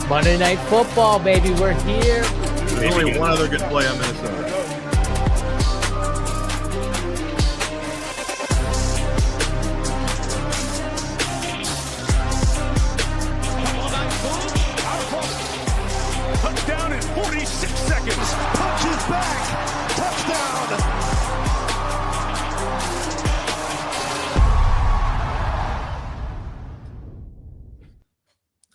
Monday Night Football, baby. We're here. There's only one other good play on Minnesota. Touchdown in 46 seconds. Punches back. Touchdown.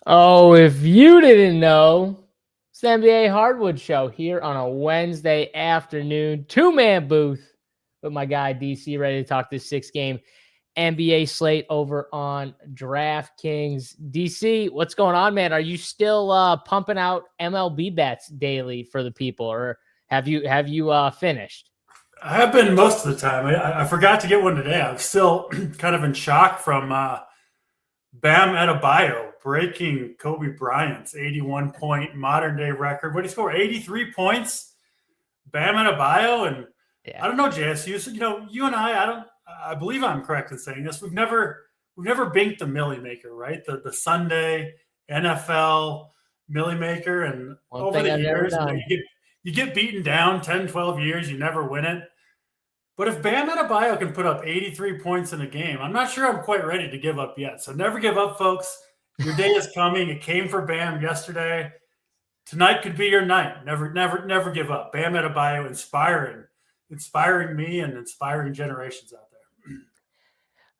Oh, if you didn't know, it's the NBA Hardwood show here on a Wednesday afternoon. Two-man booth with my guy DC, ready to talk this 6-game NBA slate over on DraftKings. DC, what's going on, man? Are you still pumping out MLB bets daily for the people, or have you finished? I have been most of the time. I forgot to get one today. I'm still kind of in shock from Bam Adebayo breaking Kobe Bryant's 81-point modern-day record. What did he score? 83 points? Bam Adebayo? And yeah. I don't know, JSU. You and I believe I'm correct in saying this. We've never binked the Millie Maker, right? The Sunday NFL Millie Maker. And over the years, you get beaten down 10, 12 years, you never win it. But if Bam Adebayo can put up 83 points in a game, I'm not sure I'm quite ready to give up yet. So never give up, folks. Your day is coming. It came for Bam yesterday. Tonight could be your night. Never give up. Bam Adebayo inspiring me and inspiring generations out there.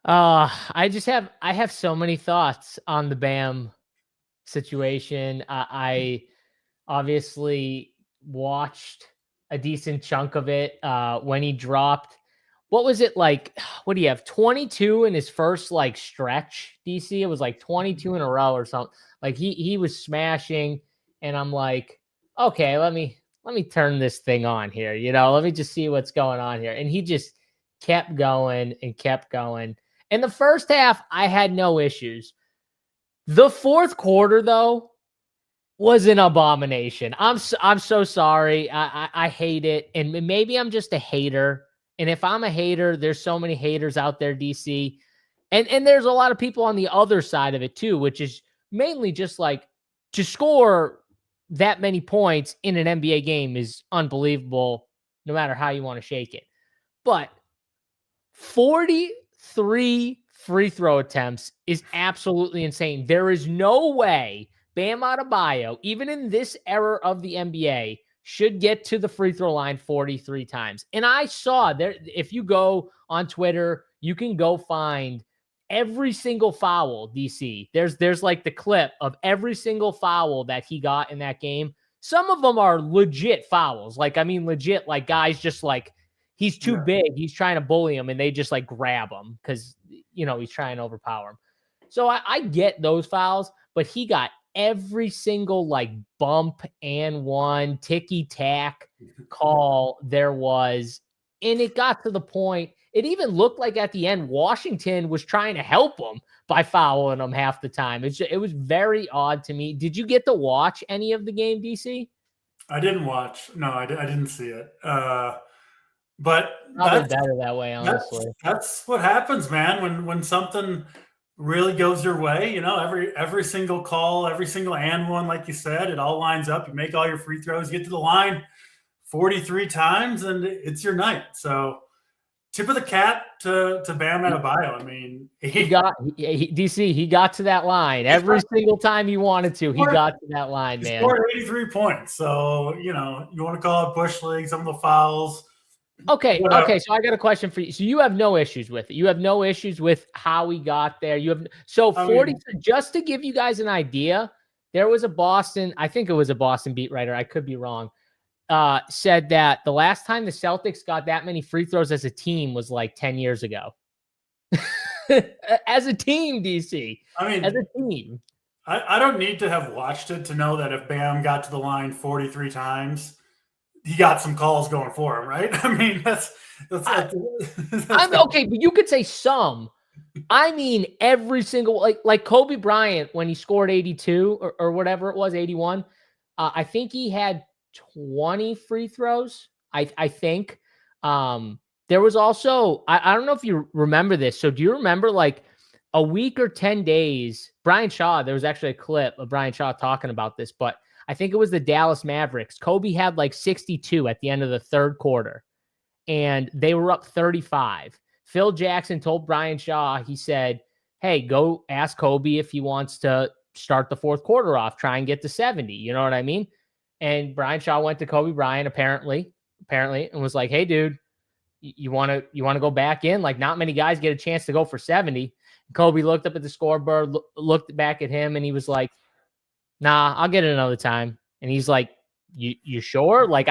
I have so many thoughts on the Bam situation. I obviously watched a decent chunk of it when he dropped. What was it like? What do you have? 22 in his first stretch, DC? It was 22 in a row or something. He was smashing, and I'm like, okay, let me turn this thing on here. Let me just see what's going on here. And he just kept going and kept going. In the first half, I had no issues. The fourth quarter, though, was an abomination. I'm so sorry. I hate it. And maybe I'm just a hater. And if I'm a hater, there's so many haters out there, DC. And there's a lot of people on the other side of it too, which is mainly just to score that many points in an NBA game is unbelievable, no matter how you want to shake it. But 43 free throw attempts is absolutely insane. There is no way Bam Adebayo, even in this era of the NBA, should get to the free throw line 43 times. And I saw there, if you go on Twitter, you can go find every single foul, DC. There's the clip of every single foul that he got in that game. Some of them are legit fouls. Legit, guys just he's too big. He's trying to bully him, and they just grab him because, he's trying to overpower him. So I get those fouls, but he got every single bump and one ticky-tack call there was. And it got to the point, it even looked like at the end, Washington was trying to help him by fouling him half the time. It was very odd to me. Did you get to watch any of the game, DC? I didn't watch. No, I didn't see it. But probably better that way, honestly. That's what happens, man, when something really goes your way. Every single call, every single and one, like you said, it all lines up. You make all your free throws, you get to the line 43 times, and it's your night. So tip of the cap to Bam Adebayo. I mean, he got to that line every single time he wanted to. He got to that line, man. He scored 83 points. So, you want to call it bush league, some of the fouls. Okay. So I got a question for you. So you have no issues with it. You have no issues with how he got there. Just to give you guys an idea, there was I think it was a Boston beat writer, I could be wrong, said that the last time the Celtics got that many free throws as a team was 10 years ago. As a team, DC. As a team. I don't need to have watched it to know that if Bam got to the line 43 times, he got some calls going for him, right? that's I'm okay, but you could say some. Every single, like Kobe Bryant when he scored 82 or whatever it was, 81. I think he had 20 free throws. I think there was also, I don't know if you remember this. So do you remember a week or 10 days, Brian Shaw, there was actually a clip of Brian Shaw talking about this, but I think it was the Dallas Mavericks. Kobe had like 62 at the end of the third quarter, and they were up 35. Phil Jackson told Brian Shaw, he said, hey, go ask Kobe if he wants to start the fourth quarter off, try and get to 70. You know what I mean? And Brian Shaw went to Kobe Bryant, apparently, and was like, hey, dude, you want to go back in? Like, not many guys get a chance to go for 70. Kobe looked up at the scoreboard, looked back at him, and he was like, nah, I'll get it another time. And he's like, you sure? Like,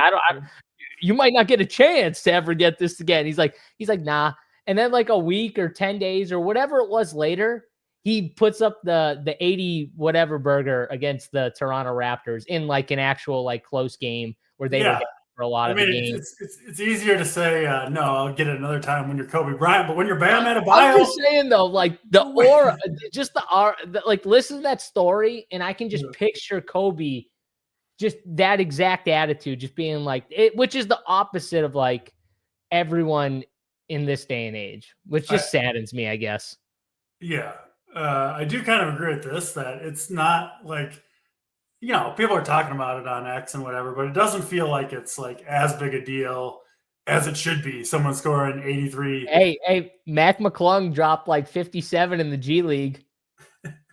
you might not get a chance to ever get this again. He's like, nah. And then like a week or 10 days or whatever it was later, he puts up the 80 whatever burger against the Toronto Raptors in like an actual like close game where they were for a lot of the game. It's easier to say, no, I'll get it another time when you're Kobe Bryant, but when you're Bam Adebayo. I'm just saying though, like the aura, just the aura, like listen to that story and I can just picture Kobe, just that exact attitude, just being like it, which is the opposite of like everyone in this day and age, which just saddens me, I guess. Yeah. I do kind of agree with this, that it's not like, people are talking about it on X and whatever, but it doesn't feel like it's like as big a deal as it should be. Someone scoring 83. Hey, Mac McClung dropped like 57 in the G League.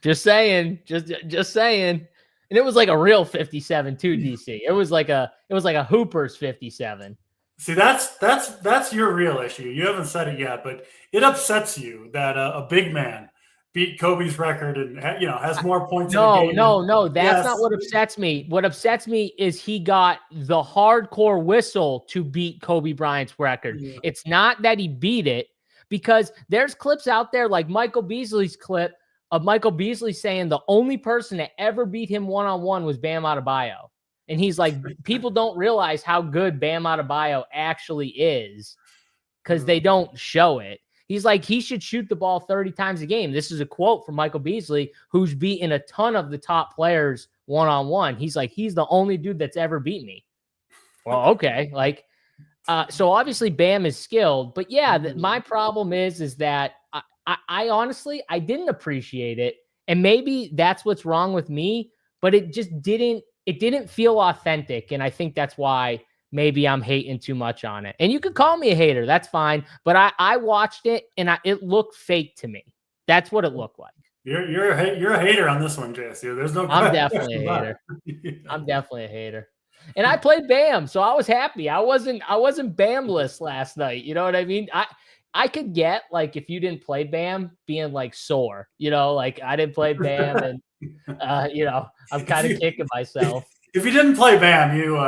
Just saying, just saying. And it was like a real 57 too, DC. It was like a Hooper's 57. See, that's your real issue. You haven't said it yet, but it upsets you that a big man beat Kobe's record and has more points. No. That's not what upsets me. What upsets me is he got the hardcore whistle to beat Kobe Bryant's record. Yeah. It's not that he beat it, because there's clips out there like Michael Beasley's clip of Michael Beasley saying the only person that ever beat him one-on-one was Bam Adebayo. And he's like, people don't realize how good Bam Adebayo actually is because they don't show it. He's like, he should shoot the ball 30 times a game. This is a quote from Michael Beasley, who's beaten a ton of the top players one-on-one. He's like, he's the only dude that's ever beat me. Well, okay. Like, so obviously Bam is skilled, but yeah, my problem is that I honestly, I didn't appreciate it. And maybe that's what's wrong with me, but it just didn't feel authentic. And I think that's why maybe I'm hating too much on it. And you could call me a hater. That's fine. But I watched it and it looked fake to me. That's what it looked like. You're a hater on this one, JSU. There's no I'm definitely a hater. I'm definitely a hater. And I played Bam, so I was happy. I wasn't Bamless last night. You know what I mean? I could get, like, if you didn't play Bam, being like sore, like I didn't play Bam and I'm kind of kicking myself. If you didn't play Bam, you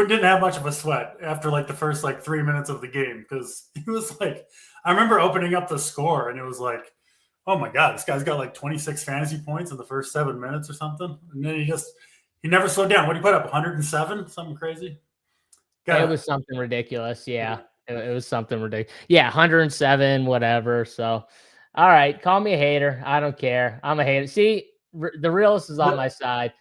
didn't have much of a sweat after like the first like 3 minutes of the game, because it was like, I remember opening up the score and it was like, oh my God, this guy's got like 26 fantasy points in the first 7 minutes or something. And then he never slowed down. What did he put up? 107? Something crazy? It was something ridiculous. Yeah. It was something ridiculous. Yeah. 107, whatever. So, all right. Call me a hater. I don't care. I'm a hater. See, the realist is on my side.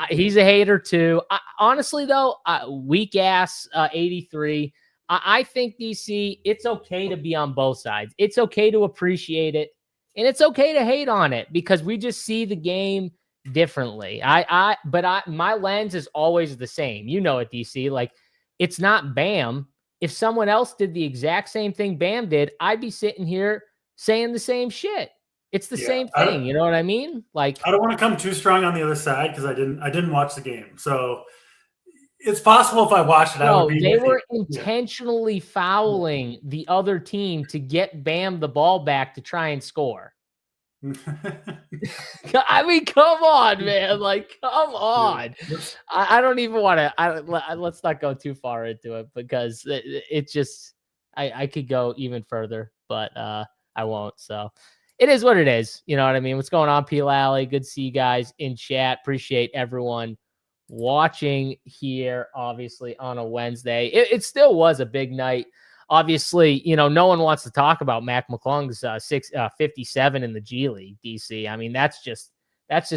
He's a hater too. Honestly, though, weak ass 83. I think, DC, it's okay to be on both sides. It's okay to appreciate it, and it's okay to hate on it, because we just see the game differently. But my lens is always the same. You know it, DC. Like, it's not Bam. If someone else did the exact same thing Bam did, I'd be sitting here saying the same shit. It's the same thing. You know what I mean? Like, I don't want to come too strong on the other side because I didn't watch the game. So it's possible if I watched it, they were intentionally fouling the other team to get Bam the ball back to try and score. I mean, come on, man. Like, come on. I don't even want to. Let's not go too far into it, because it's just, I could go even further, but I won't. So it is what it is. You know what I mean? What's going on, P. Lally? Good to see you guys in chat. Appreciate everyone watching here, obviously, on a Wednesday. It still was a big night. Obviously, no one wants to talk about Mac McClung's 57 in the G League, DC. I mean, that's just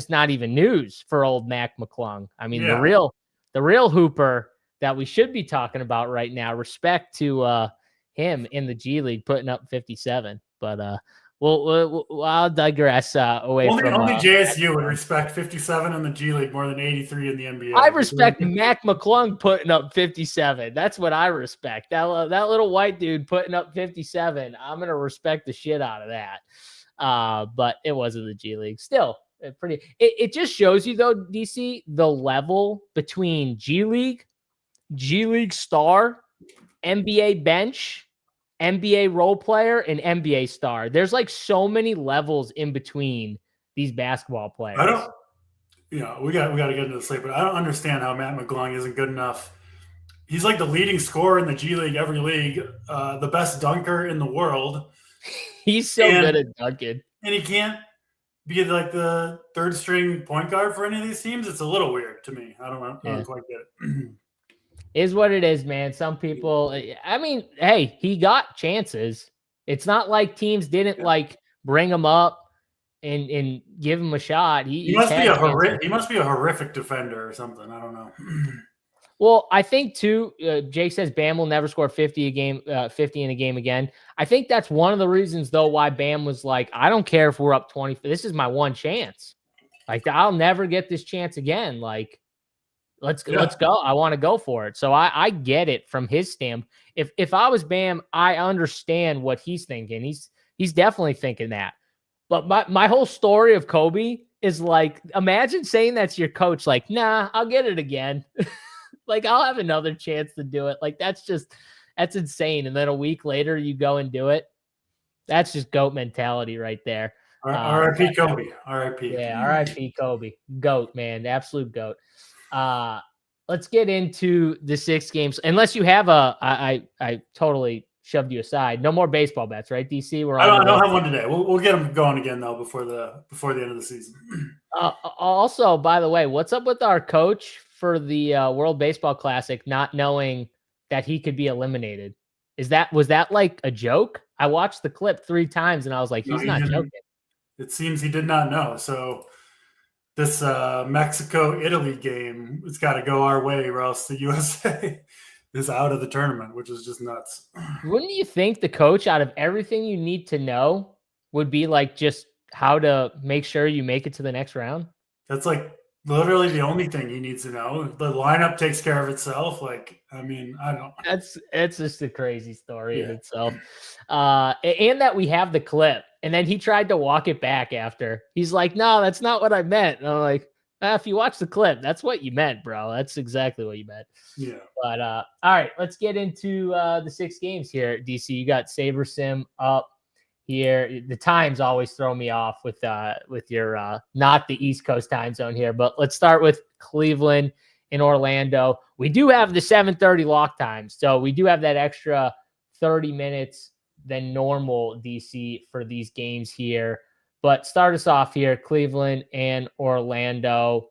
not even news for old Mac McClung. I mean, the real hooper that we should be talking about right now, respect to him in the G League, putting up 57. But Well, I'll digress away Only from. JSU would respect 57 in the G League more than 83 in the NBA. I respect Mac McClung putting up 57. That's what I respect. That little white dude putting up 57. I'm gonna respect the shit out of that. But it wasn't the G League. Still, it just shows you though, DC, the level between G League star, NBA bench, NBA role player, and NBA star. There's like so many levels in between these basketball players. We got to get into the slate, but I don't understand how Matt McClung isn't good enough. He's like the leading scorer in the G League, every league, the best dunker in the world. He's so good at dunking. And he can't be like the third string point guard for any of these teams. It's a little weird to me. I don't quite get it. Is what it is, man. Some people, I mean, hey, he got chances. It's not like teams didn't like bring him up and give him a shot. He must be a horrific defender or something. I don't know. Well, I think too, Jake says Bam will never score 50 in a game again. I think that's one of the reasons though why Bam was like, I don't care if we're up 20. This is my one chance. Like, I'll never get this chance again. Like, let's go. I want to go for it. So I get it from his stamp. If I was Bam, I understand what he's thinking. He's definitely thinking that. But my whole story of Kobe is like, imagine saying that to your coach, like, nah, I'll get it again. Like, I'll have another chance to do it. Like, that's insane. And then a week later you go and do it. That's just GOAT mentality right there. R.I.P. Kobe. R.I.P. Yeah, R.I.P. Kobe. GOAT, man. Absolute GOAT. Let's get into the 6 games. Unless you have I totally shoved you aside. No more baseball bets, right, DC? I don't have one today. We'll get them going again though before the end of the season. Also, by the way, what's up with our coach for the World Baseball Classic not knowing that he could be eliminated? Was that like a joke? I watched the clip 3 times and I was like, he's not joking. It seems he did not know. So this Mexico-Italy game, it's got to go our way or else the USA is out of the tournament, which is just nuts. Wouldn't you think the coach, out of everything you need to know, would be like just how to make sure you make it to the next round? That's like literally the only thing he needs to know. The lineup takes care of itself. Like, I mean, I don't. It's just a crazy story in itself. And that we have the clip. And then he tried to walk it back after. He's like, no, that's not what I meant. And I'm like, if you watch the clip, that's what you meant, bro. That's exactly what you meant. Yeah. But all right, let's get into the 6 games here. DC, you got Saber Sim up here. The times always throw me off with your not the East Coast time zone here. But let's start with Cleveland and Orlando. We do have the 7:30 lock time, so we do have that extra 30 minutes than normal, DC, for these games here. But start us off here, Cleveland and Orlando.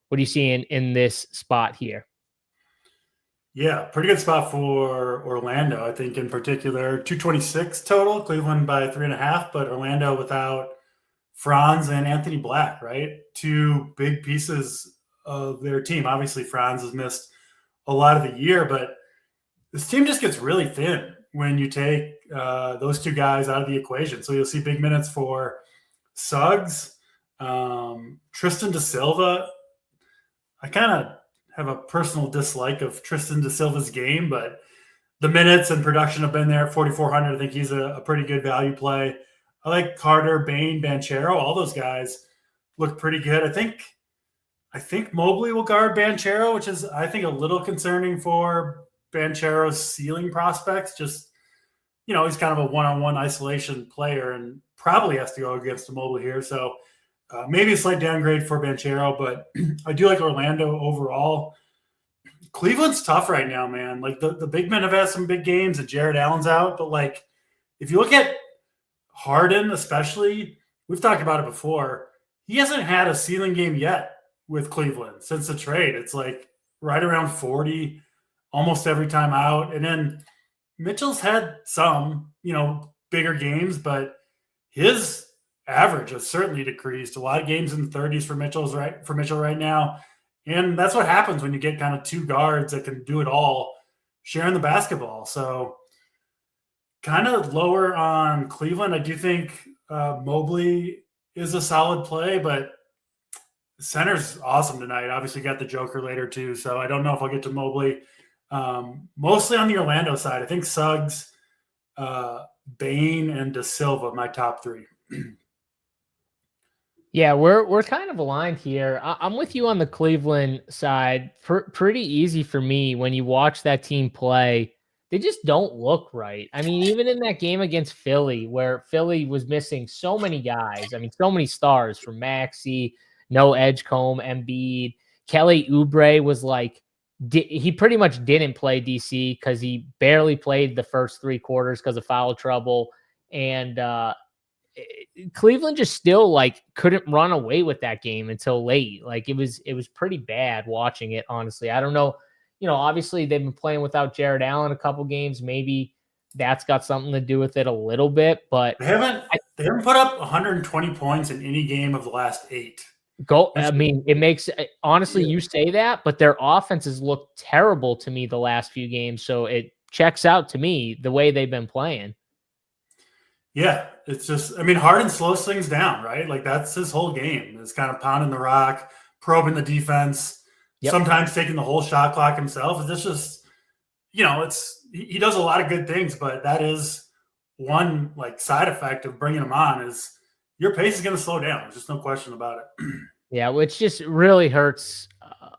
What are you seeing in this spot here? Yeah, pretty good spot for Orlando, I think, in particular. 226 total, Cleveland by 3.5, but Orlando without Franz and Anthony Black, right? 2 big pieces of their team. Obviously, Franz has missed a lot of the year, but this team just gets really thin when you take those 2 guys out of the equation. So you'll see big minutes for Suggs, Tristan da Silva. I kind of have a personal dislike of Tristan da Silva's game, but the minutes and production have been there at 4,400. I think he's a pretty good value play. I like Carter, Bain, Banchero. All those guys look pretty good. I think Mobley will guard Banchero, which is, I think, a little concerning for Banchero's ceiling prospects. Just, he's kind of a one-on-one isolation player and probably has to go against Mobley here. So maybe a slight downgrade for Banchero, but I do like Orlando overall. Cleveland's tough right now, man. Like the big men have had some big games and Jared Allen's out, but like if you look at Harden especially, we've talked about it before, he hasn't had a ceiling game yet with Cleveland since the trade. It's like right around 40 almost every time out. And then Mitchell's had some, bigger games, but his average has certainly decreased. A lot of games in the 30s for Mitchell right now. And that's what happens when you get kind of 2 guards that can do it all, sharing the basketball. So kind of lower on Cleveland. I do think Mobley is a solid play, but center's awesome tonight. Obviously, got the Joker later too, so I don't know if I'll get to Mobley. Mostly on the Orlando side, I think Suggs, Bain, and De Silva, my top three. Yeah, we're kind of aligned here. I'm with you on the Cleveland side. Pretty easy for me when you watch that team play. They just don't look right. I mean, even in that game against Philly, where Philly was missing so many guys. I mean, so many stars from Maxey, no Edgecombe, Embiid. Kelly Oubre was like, he pretty much didn't play DC because he barely played the first 3 quarters because of foul trouble. And Cleveland just still like couldn't run away with that game until late. Like it was pretty bad watching it, honestly. I don't know. Obviously they've been playing without Jared Allen a couple games. Maybe that's got something to do with it a little bit, but they haven't put up 120 points in any game of the last 8. I mean, it makes honestly, you say that, but their offenses look terrible to me the last few games. So it checks out to me the way they've been playing. Yeah, it's just, I mean, Harden slows things down, right? Like that's his whole game. It's kind of pounding the rock, probing the defense, sometimes taking the whole shot clock himself. It's just, he does a lot of good things, but that is one like side effect of bringing him on is your pace is going to slow down. There's just no question about it. Yeah, which just really hurts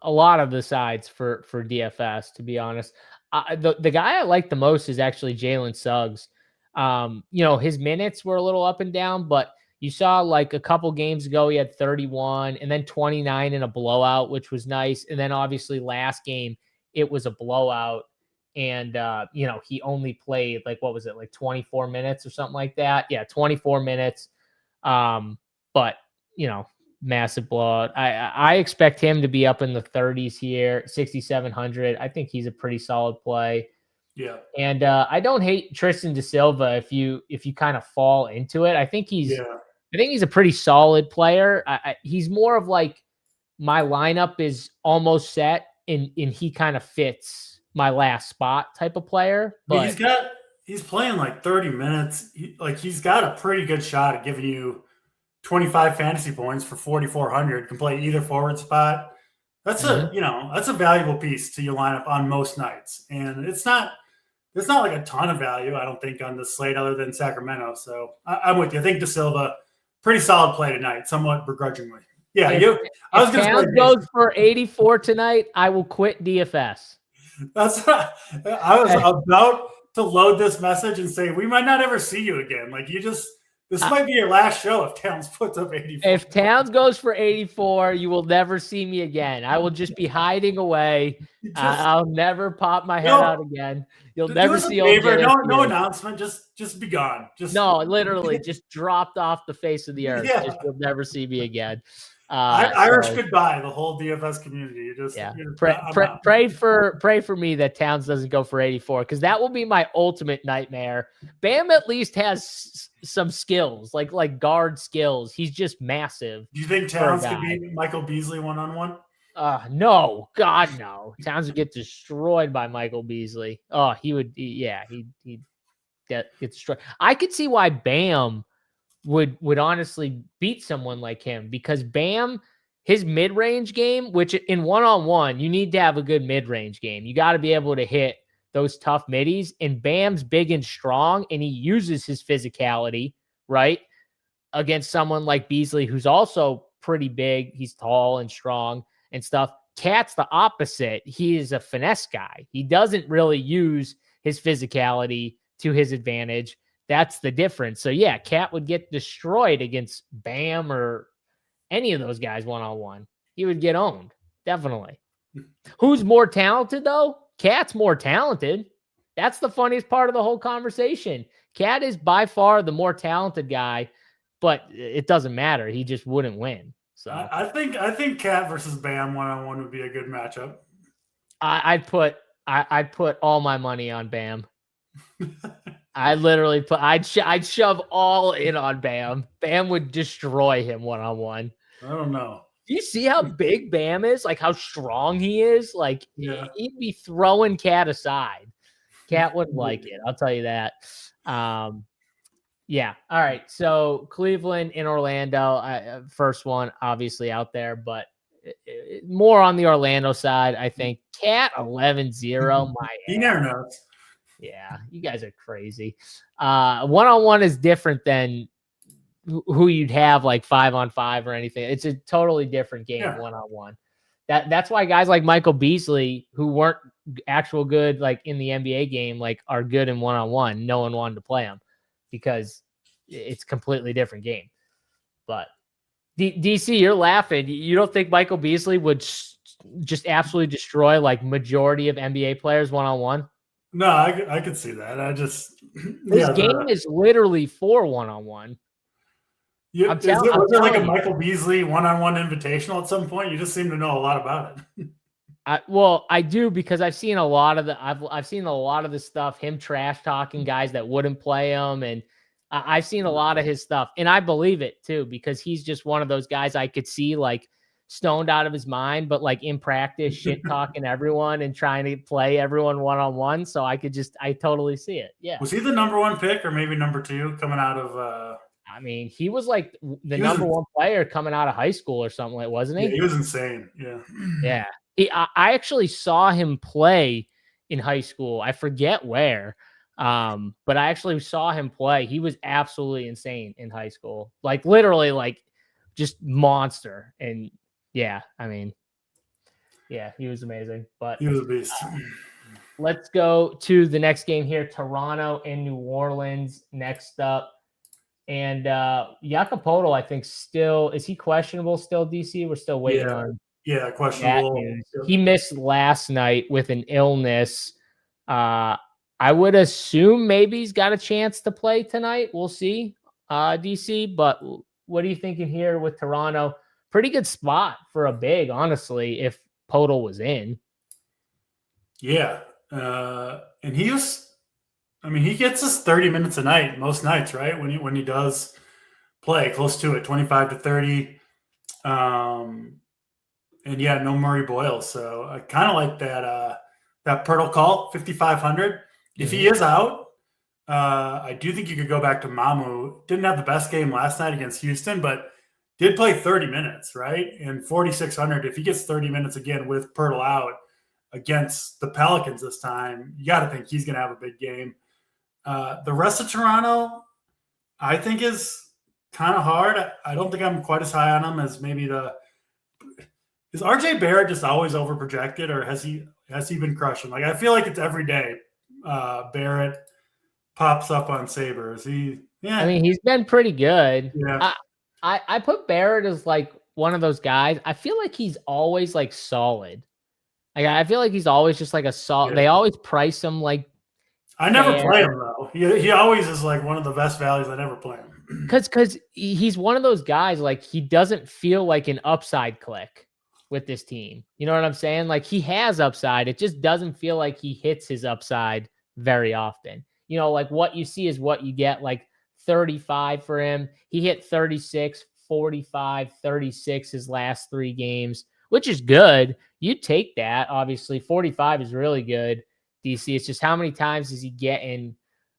a lot of the sides for DFS, to be honest. The guy I like the most is actually Jalen Suggs. His minutes were a little up and down, but you saw like a couple games ago, he had 31 and then 29 in a blowout, which was nice. And then obviously last game, it was a blowout. And, he only played like, what was it? Like 24 minutes or something like that. Yeah. 24 minutes. But massive blowout. I expect him to be up in the 30s here, 6,700. I think he's a pretty solid play. Yeah. And I don't hate Tristan De Silva if you kind of fall into it. I think he's a pretty solid player. He's more of like my lineup is almost set and he kind of fits my last spot type of player. But he's playing like 30 minutes. He's got a pretty good shot at giving you 25 fantasy points for 4,400. Can play either forward spot. That's that's a valuable piece to your lineup on most nights. And it's not like a ton of value, I don't think, on the slate other than Sacramento. So I'm with you. I think De Silva, pretty solid play tonight, somewhat begrudgingly. Yeah, if Towns goes for 84 tonight, I will quit DFS. That's what I was about to load this message and say we might not ever see you again. Like this might be your last show if Towns puts up 84. If Towns goes for 84, you will never see me again. I will just be hiding away. I'll never pop my head out again. You'll never see old Dennis. No announcement. Just be gone. No, literally, just dropped off the face of the earth. Yeah. Just you'll never see me again. Irish goodbye, the whole DFS community. Pray for me that Towns doesn't go for 84 because that will be my ultimate nightmare. Bam at least has some skills, like guard skills. He's just massive. Do you think Towns could beat Michael Beasley 1-on-1? No, God, no. Towns would get destroyed by Michael Beasley. Oh, he would. He'd get destroyed. I could see why Bam would honestly beat someone like him because Bam, his mid-range game, which in one-on-one, you need to have a good mid-range game. You got to be able to hit those tough middies, and Bam's big and strong, and he uses his physicality, right, against someone like Beasley, who's also pretty big. He's tall and strong and stuff. Cat's the opposite. He is a finesse guy. He doesn't really use his physicality to his advantage. That's the difference. So, yeah, Cat would get destroyed against Bam or any of those guys one-on-one. He would get owned, definitely. Who's more talented, though? Cat's more talented. That's the funniest part of the whole conversation. Cat is by far the more talented guy, but it doesn't matter. He just wouldn't win. So I think Cat versus Bam one-on-one would be a good matchup. I'd put all my money on Bam. I literally I'd shove all in on Bam. Bam would destroy him one-on-one. I don't know. Do you see how big Bam is? Like how strong he is? Like he'd be throwing Cat aside. Cat wouldn't like it. I'll tell you that. Yeah. All right. So Cleveland in Orlando, first one obviously out there, but more on the Orlando side, I think. Cat 11-0. My He never knows. Yeah, you guys are crazy. One-on-one is different than who you'd have like 5-on-5 or anything. It's a totally different game, one-on-one. That's why guys like Michael Beasley, who weren't actual good like in the NBA game, like are good in one-on-one. No one wanted to play them because it's a completely different game. But DC, you're laughing. You don't think Michael Beasley would just absolutely destroy like majority of NBA players one-on-one? No, I could see that. I just this game is literally for one-on-one. Yeah, was there like a Michael Beasley one-on-one invitational at some point? You just seem to know a lot about it. I do because I've seen a lot of the stuff. Him trash talking guys that wouldn't play him, and I've seen a lot of his stuff, and I believe it too because he's just one of those guys I could see like stoned out of his mind, but like in practice, shit talking everyone and trying to play everyone one-on-one. So I totally see it. Yeah. Was he the number 1 pick or maybe number 2 coming out of? I mean, he was like the number 1 player coming out of high school or something, like, wasn't he? Yeah, he was insane. Yeah. Yeah. I actually saw him play in high school. I forget where, but I actually saw him play. He was absolutely insane in high school, like literally, like just monster. And yeah, I mean, yeah, he was amazing. But he was a beast. Let's go to the next game here: Toronto and New Orleans next up. And Jakob Poeltl, I think, is he questionable still, DC? We're still waiting on. Yeah, questionable. He missed last night with an illness. I would assume maybe he's got a chance to play tonight. We'll see, DC. But what are you thinking here with Toronto? Pretty good spot for a big, honestly, if Poeltl was in. Yeah. And he gets us 30 minutes a night most nights, right? When he does play close to it, 25 to 30. And yeah, no Murray Boyle. So I kind of like that Pirtle call, 5,500. Mm-hmm. If he is out, I do think you could go back to Mamu. Didn't have the best game last night against Houston, but did play 30 minutes, right? And 4,600. If he gets 30 minutes again with Pirtle out against the Pelicans this time, you got to think he's going to have a big game. The rest of Toronto, I think, is kind of hard. I don't think I'm quite as high on him as maybe is RJ Barrett just always overprojected, or has he been crushing? Like, I feel like it's every day Barrett pops up on Sabres. I mean, he's been pretty good. Yeah. I put Barrett as like one of those guys. I feel like he's always like solid. Like, I feel like he's always just like a solid. Yeah. They always price him like. I never play him though. He always is like one of the best values. I never play him because he's one of those guys. Like, he doesn't feel like an upside click with this team. You know what I'm saying? Like, he has upside. It just doesn't feel like he hits his upside very often. You know, like what you see is what you get. Like 35 for him. He hit 36, 45, 36 his last 3 games, which is good. You take that. Obviously, 45 is really good. DC. It's just how many times is he getting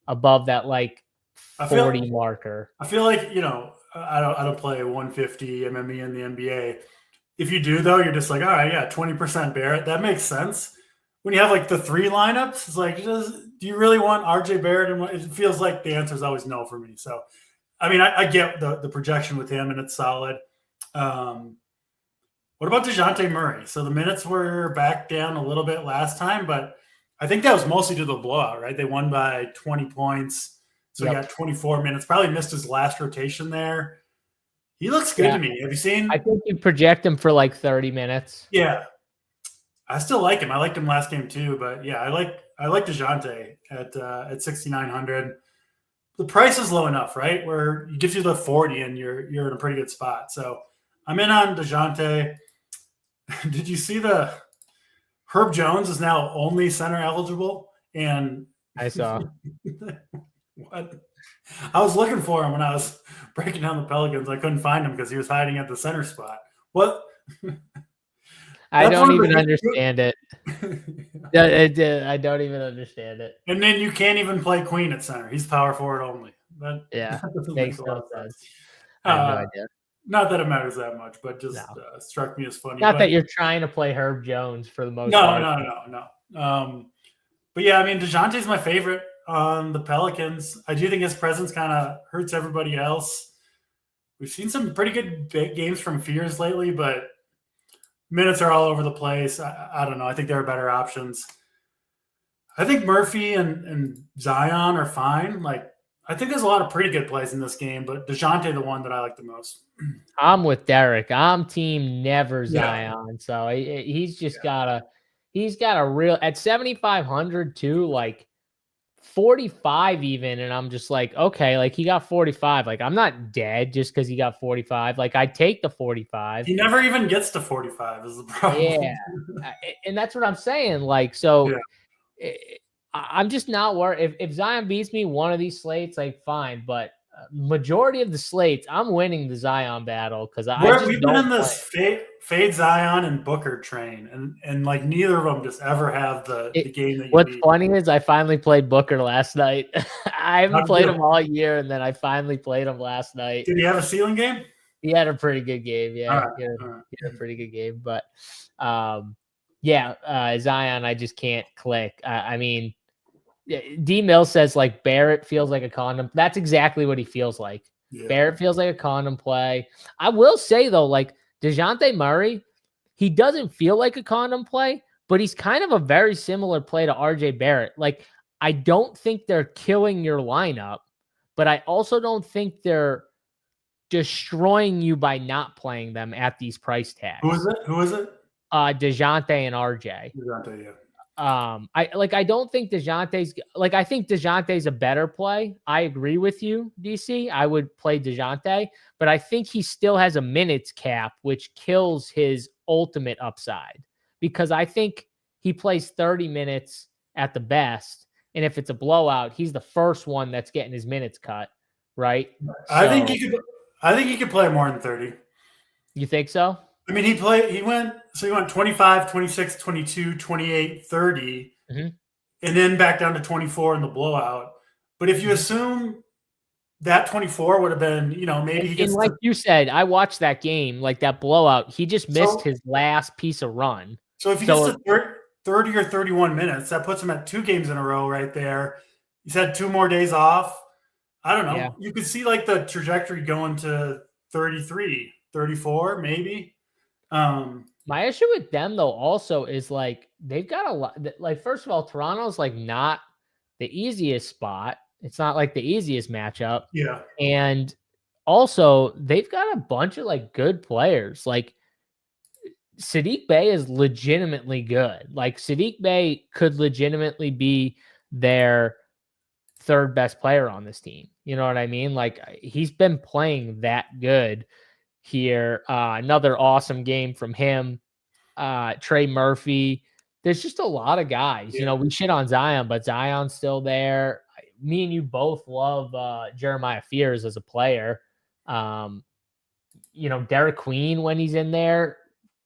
above that like 40 marker? I feel like, you know, I don't play 150 MME in the NBA. If you do though, you're just like, all right, yeah, 20% Barrett. That makes sense. When you have like the 3 lineups, it's like, do you really want RJ Barrett? And it feels like the answer is always no for me. So, I mean, I get the projection with him, and it's solid. What about DeJounte Murray? So the minutes were back down a little bit last time, but I think that was mostly due to the blowout, right? They won by 20 points. So he got 24 minutes. Probably missed his last rotation there. He looks good to me. Have you seen? I think you project him for like 30 minutes. Yeah. I still like him. I liked him last game too, but yeah, I like DeJounte at 6,900. The price is low enough, right? Where it gives you the 40 and you're in a pretty good spot. So I'm in on DeJounte. Did you see the Herb Jones is now only center eligible? And I saw. What? I was looking for him when I was breaking down the Pelicans. I couldn't find him because he was hiding at the center spot. What? I don't even understand it. I don't even understand it. And then you can't even play Queen at center. He's power forward only. That, Yeah, that doesn't makes make a no lot of sense. sense. I have no Uh, idea. Not that it matters that much, but just No. struck me as funny. Not but that you're trying to play Herb Jones for the most no, part. no. But yeah, I mean, DeJounte's my favorite on the Pelicans. I do think his presence kind of hurts everybody else. We've seen some pretty good games from Fears lately, but minutes are all over the place. I don't know. I think there are better options. I think Murphy and Zion are fine. Like, I think there's a lot of pretty good plays in this game, but DeJounte the one that I like the most. I'm with Derek. I'm team never Yeah. Zion. So he's just he's got a real at 7,500 too, like 45 even. And I'm just like, okay, like he got 45. Like I'm not dead just because he got 45. Like I take the 45. He never even gets to 45 is the problem. Yeah. And that's what I'm saying. Like, so Yeah. I'm just not worried. If Zion beats me one of these slates, like fine. But majority of the slates, I'm winning the Zion battle because We've been in this fade Zion and Booker train, and like neither of them just ever have the game that you What's need. funny is I finally played Booker last night. I haven't played him all year, and then I finally played him last night. Did he have a ceiling game? He had a pretty good game. Yeah, he had a pretty good game. But Zion, I just can't click. I mean, D Mill says like Barrett feels like a condom. That's exactly what he feels like. Yeah. Barrett feels like a condom play. I will say though, like DeJounte Murray, he doesn't feel like a condom play, but he's kind of a very similar play to RJ Barrett. Like, I don't think they're killing your lineup, but I also don't think they're destroying you by not playing them at these price tags. Who is it? DeJounte and RJ. DeJounte, yeah. I don't think DeJounte's like, I think DeJounte's a better play. I agree with you, DC. I would play DeJounte, but I think he still has a minutes cap, which kills his ultimate upside because I think he plays 30 minutes at the best. And if it's a blowout, he's the first one that's getting his minutes cut. Right. I think he could play more than 30. You think so? I mean, he went 25, 26, 22, 28, 30, and then back down to 24 in the blowout. But if you assume that 24 would have been, maybe he gets. And like you said, I watched that game, like that blowout. He just missed his last piece of run. So if he gets to 30 or 31 minutes, that puts him at 2 games in a row right there. He's had 2 more days off. I don't know. Yeah. You could see like the trajectory going to 33, 34, maybe. My issue with them though also is like they've got a lot. Like first of all, Toronto's like not the easiest spot. It's not like the easiest matchup. Yeah, and also they've got a bunch of like good players. Like Saddiq Bey is legitimately good. Like Saddiq Bey could legitimately be their 3rd best player on this team. You know what I mean? Like he's been playing that good here. Another awesome game from him. Trey Murphy. There's just a lot of guys. Yeah. We shit on Zion, but Zion's still there. Me and you both love Jeremiah Fears as a player. Derek Queen, when he's in there,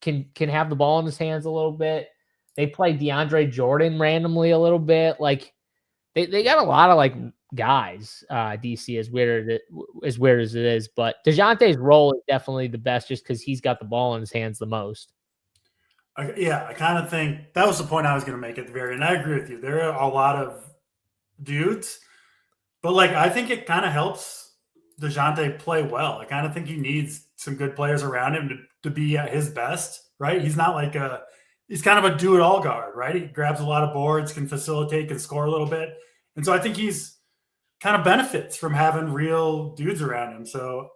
can have the ball in his hands a little bit. They play DeAndre Jordan randomly a little bit. Like they got a lot of like guys. DC as weird as it is, but DeJounte's role is definitely the best just because he's got the ball in his hands the most. I kind of think that was the point I was going to make at the very end. I agree with you. There are a lot of dudes, but like I think it kind of helps DeJounte play well. I kind of think he needs some good players around him to be at his best, right? He's not like he's kind of a do-it-all guard, right? He grabs a lot of boards, can facilitate, can score a little bit. And so I think he's kind of benefits from having real dudes around him. So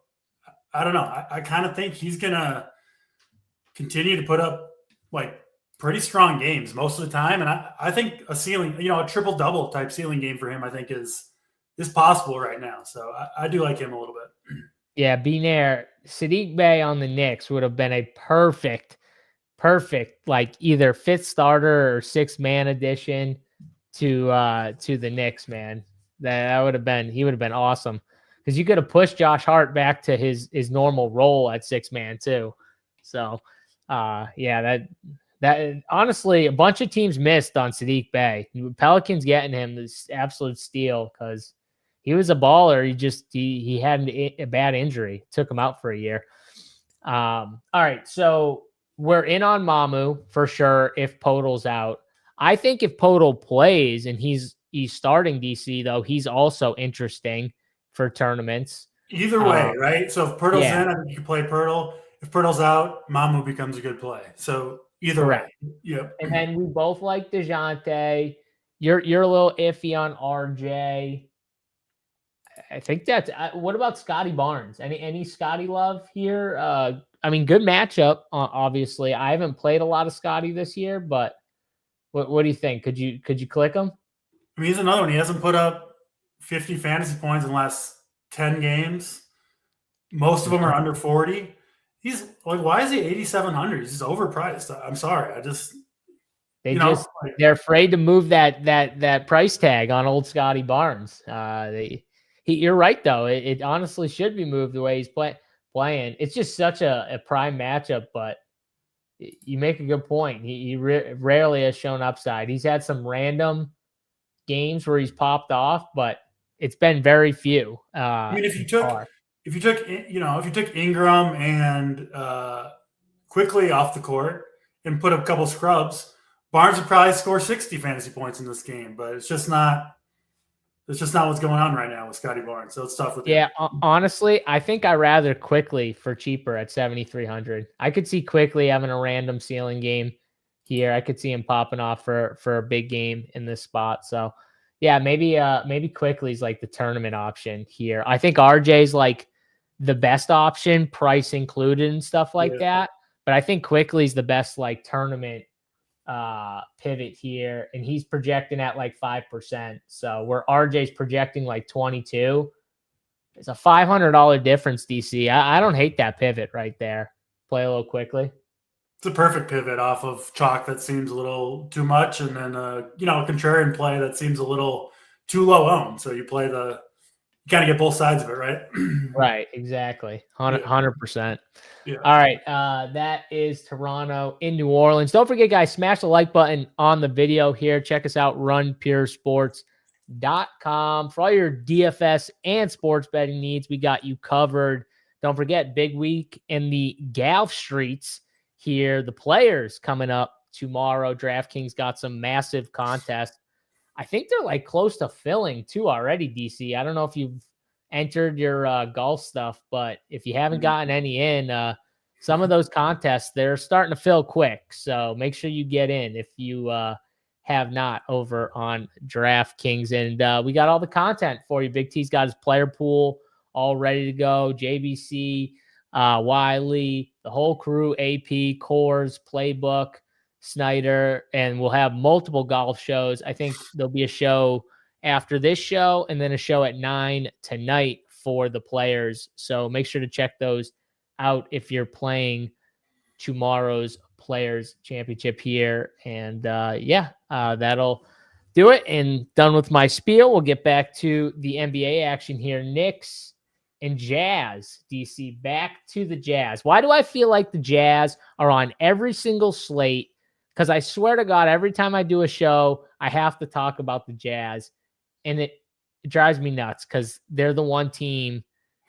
I don't know. I kind of think he's going to continue to put up like pretty strong games most of the time. And I think a ceiling, a triple-double type ceiling game for him, I think is possible right now. So I do like him a little bit. Yeah, Binaire, Saddiq Bey on the Knicks would have been a perfect, like either 5th starter or 6th man addition to the Knicks, man. He would have been awesome because you could have pushed Josh Hart back to his normal role at 6th man too. So that honestly, a bunch of teams missed on Saddiq Bey. Pelicans getting him this absolute steal because he was a baller. He had a bad injury, took him out for a year. All right, so we're in on Mamu for sure if Podol's out. I think if Podol plays and he's starting DC, though, he's also interesting for tournaments. Either way, right? So if Pirtle's yeah. in, I think you can play Pirtle. If Pirtle's out, Mamu becomes a good play. So either Correct. way. Yep. And then we both like DeJounte. You're a little iffy on RJ. I think that's what about Scotty Barnes? Any Scotty love here? I mean, good matchup, obviously. I haven't played a lot of Scotty this year, but what do you think? Could you click him? I mean, he's another one. He hasn't put up 50 fantasy points in the last 10 games. Most of them are under 40. He's like, why is he 8,700? He's just overpriced. I'm sorry. They're afraid to move that price tag on old Scotty Barnes. You're right though. It honestly should be moved the way he's playing. It's just such a prime matchup, but you make a good point. He rarely has shown upside. He's had some random games where he's popped off, but it's been very few. I mean, if you took Ingram and quickly off the court and put a couple scrubs, Barnes would probably score 60 fantasy points in this game, but it's just not what's going on right now with Scotty Barnes. So it's tough with him. Honestly, I think I rather quickly for cheaper at 7,300. I could see quickly having a random ceiling game here. I could see him popping off for a big game in this spot. So yeah, maybe quickly is like the tournament option here. I think RJ's like the best option, price included and stuff like that. But I think quickly is the best like tournament pivot here, and he's projecting at like 5%. So where RJ's projecting like 22, it's a $500 difference. DC, I don't hate that pivot right there. Play a little quickly. It's a perfect pivot off of chalk that seems a little too much, and then a contrarian play that seems a little too low owned. So you kind of get both sides of it, right? Right, exactly, 100%. Yeah. All right, that is Toronto in New Orleans. Don't forget, guys, smash the like button on the video here. Check us out, runpuresports.com for all your DFS and sports betting needs. We got you covered. Don't forget, big week in the Golf Streets here. The players coming up tomorrow. DraftKings got some massive contests. I think they're like close to filling too already, DC. I don't know if you've entered your golf stuff, but if you haven't gotten any in, some of those contests, they're starting to fill quick. So make sure you get in if you have not over on DraftKings. And we got all the content for you. Big T's got his player pool all ready to go. JBC, Wiley, the whole crew, AP, Coors, Playbook, Snyder, and we'll have multiple golf shows. I think there'll be a show after this show and then a show at 9 tonight for the players. So make sure to check those out if you're playing tomorrow's Players Championship here. And that'll do it. And done with my spiel. We'll get back to the NBA action here. Knicks and Jazz, DC, back to the Jazz. Why do I feel like the Jazz are on every single slate? Because I swear to God, every time I do a show, I have to talk about the Jazz. And it drives me nuts because they're the one team.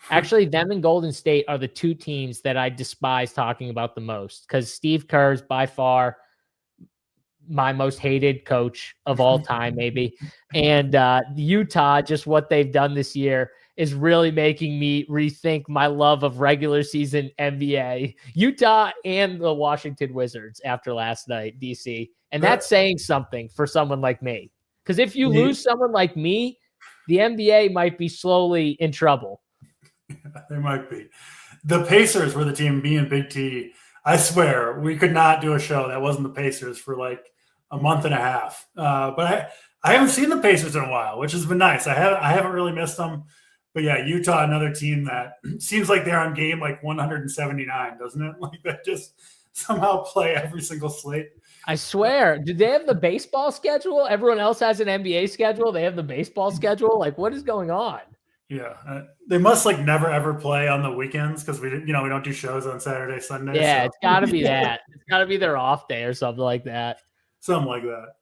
Actually, them and Golden State are the two teams that I despise talking about the most because Steve Kerr is by far my most hated coach of all time, maybe. And Utah, just what they've done this year is really making me rethink my love of regular season NBA. Utah and the Washington Wizards after last night, DC. And that's saying something for someone like me. Because if you lose someone like me, the NBA might be slowly in trouble. They might be. The Pacers were the team, me and Big T. I swear, we could not do a show that wasn't the Pacers for like a month and a half. But I haven't seen the Pacers in a while, which has been nice. I haven't really missed them. But yeah, Utah, another team that seems like they're on game like 179, doesn't it? Like they just somehow play every single slate. I swear. Do they have the baseball schedule? Everyone else has an NBA schedule. They have the baseball schedule. Like, what is going on? Yeah, they must like never ever play on the weekends because we don't do shows on Saturday, Sunday. Yeah, so. It's got to be that. It's got to be their off day or something like that. Something like that.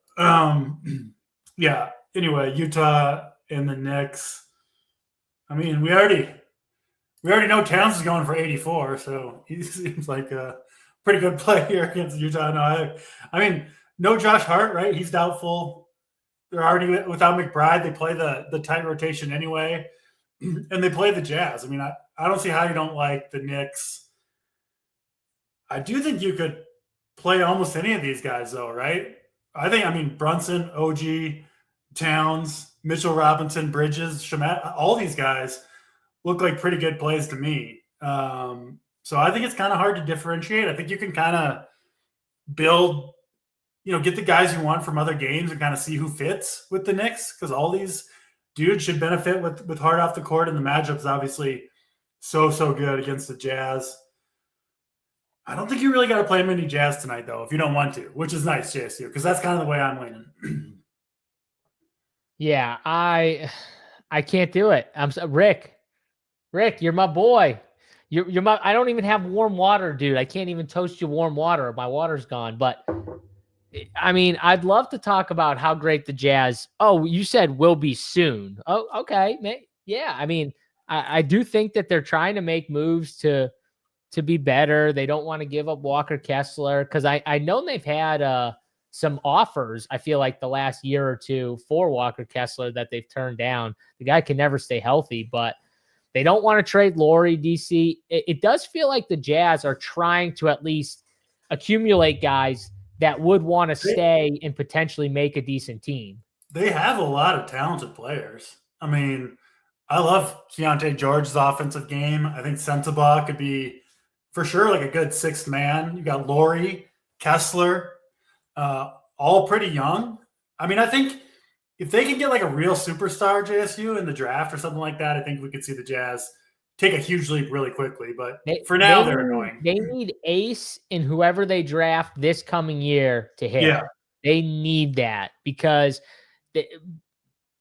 Yeah. Anyway, Utah and the Knicks. I mean, we already know Towns is going for 84, so he seems like a pretty good play here against Utah. No, I mean, no Josh Hart, right? He's doubtful. They're already without McBride. They play the tight rotation anyway, and they play the Jazz. I mean, I don't see how you don't like the Knicks. I do think you could play almost any of these guys, though, right? I mean, Brunson, OG, Towns, Mitchell Robinson, Bridges, Shamet, all these guys look like pretty good plays to me. So I think it's kind of hard to differentiate. I think you can kind of build, get the guys you want from other games and kind of see who fits with the Knicks, because all these dudes should benefit with Hart off the court, and the matchup's obviously so good against the Jazz. I don't think you really got to play many Jazz tonight, though, if you don't want to, which is nice, JSU, because that's kind of the way I'm leaning. Yeah, I can't do it. Rick, you're my boy. You're my. I don't even have warm water, dude. I can't even toast you warm water. My water's gone. But I mean, I'd love to talk about how great the Jazz. Oh, you said will be soon. Oh, okay, yeah. I mean, I do think that they're trying to make moves to be better. They don't want to give up Walker Kessler, because I know they've had some offers, I feel like, the last year or two for Walker Kessler that they've turned down. The guy can never stay healthy, but they don't want to trade Laurie, DC. It does feel like the Jazz are trying to at least accumulate guys that would want to stay and potentially make a decent team. They have a lot of talented players. I mean, I love Keontae George's offensive game. I think Sensabaugh could be for sure like a good sixth man. You got Laurie, Kessler, all pretty young. I mean, I think if they can get like a real superstar JSU in the draft or something like that, I think we could see the Jazz take a huge leap really quickly. But for now, they're annoying. They need ace in whoever they draft this coming year to hit. Yeah. They need that, because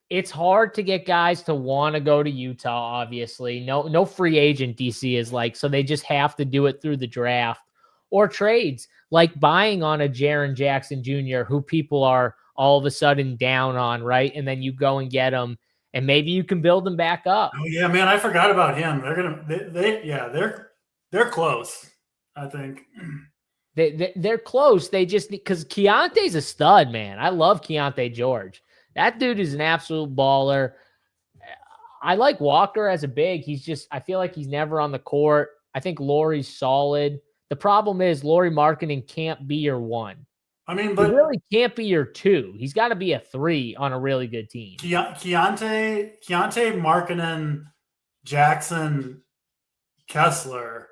it's hard to get guys to want to go to Utah, obviously. No free agent DC is like, so they just have to do it through the draft or trades, like buying on a Jaren Jackson Jr., who people are all of a sudden down on, right? And then you go and get them, and maybe you can build them back up. Oh yeah, man, I forgot about him. They're close, I think. They're close. They just, because Keontae's a stud, man. I love Keontae George. That dude is an absolute baller. I like Walker as a big. I feel like he's never on the court. I think Laurie's solid. The problem is Lauri Markkanen can't be your one. I mean, but he really can't be your two. He's got to be a three on a really good team. Keontae, Markkanen, Jackson, Kessler.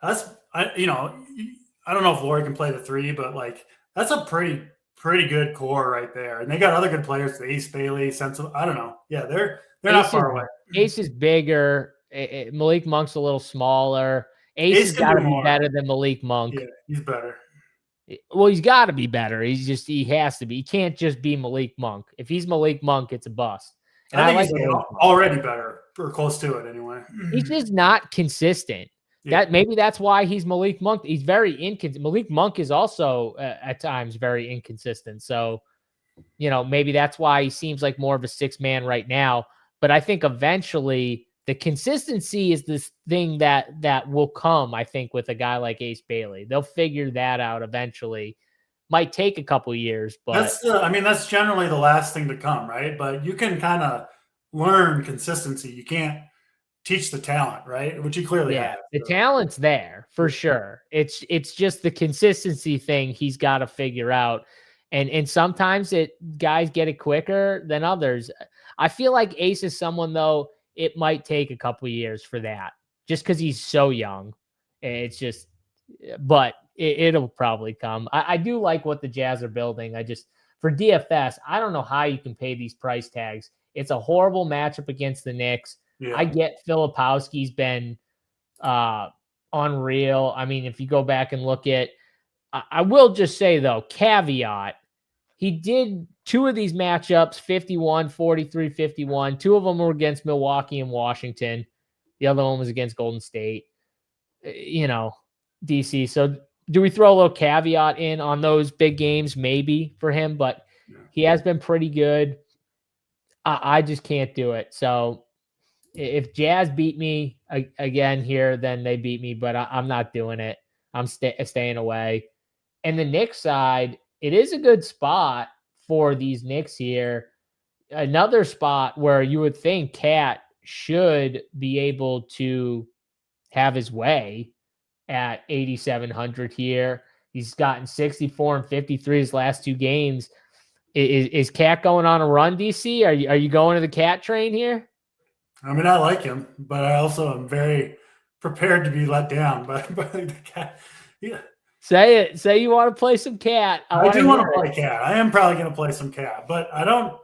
I don't know if Lauri can play the three, but like that's a pretty good core right there. And they got other good players, the Ace Bailey, Sensible. I don't know. Yeah, they're not far away. Ace is bigger. Malik Monk's a little smaller. Ace has got to be better than Malik Monk. Yeah, he's better. Well, he's got to be better. He has to be. He can't just be Malik Monk. If he's Malik Monk, it's a bust. And I think he's already better, or close to it anyway. He's just not consistent. Yeah. Maybe that's why he's Malik Monk. He's very inconsistent. Malik Monk is also at times very inconsistent. So, maybe that's why he seems like more of a six man right now. But I think eventually the consistency is this thing that will come, I think, with a guy like Ace Bailey. They'll figure that out eventually. Might take a couple years, but that's generally the last thing to come, right? But you can kind of learn consistency. You can't teach the talent, right? Which you clearly have. The talent's there for sure. It's just the consistency thing he's got to figure out. And sometimes guys get it quicker than others. I feel like Ace is someone, though, it might take a couple years for that, just because he's so young. It's just, but it'll probably come. I do like what the Jazz are building. For DFS, I don't know how you can pay these price tags. It's a horrible matchup against the Knicks. Yeah. I get Filipowski's been unreal. I mean, if you go back and look at, I will just say, though, caveat, he did two of these matchups, 51, 43, 51. Two of them were against Milwaukee and Washington. The other one was against Golden State, DC. So do we throw a little caveat in on those big games? Maybe for him, but he has been pretty good. I just can't do it. So If Jazz beat me again here, then they beat me, but I'm not doing it. I'm staying away. And the Knicks side, it is a good spot for these Knicks here. Another spot where you would think Cat should be able to have his way at 8,700 here. He's gotten 64 and 53 his last 2 games. Is Cat going on a run, DC? Are you going to the Cat train here? I mean, I like him, but I also am very prepared to be let down by the Cat. Yeah. Say it. Say you want to play some Cat. I do want to play Cat. I am probably going to play some Cat, but I'm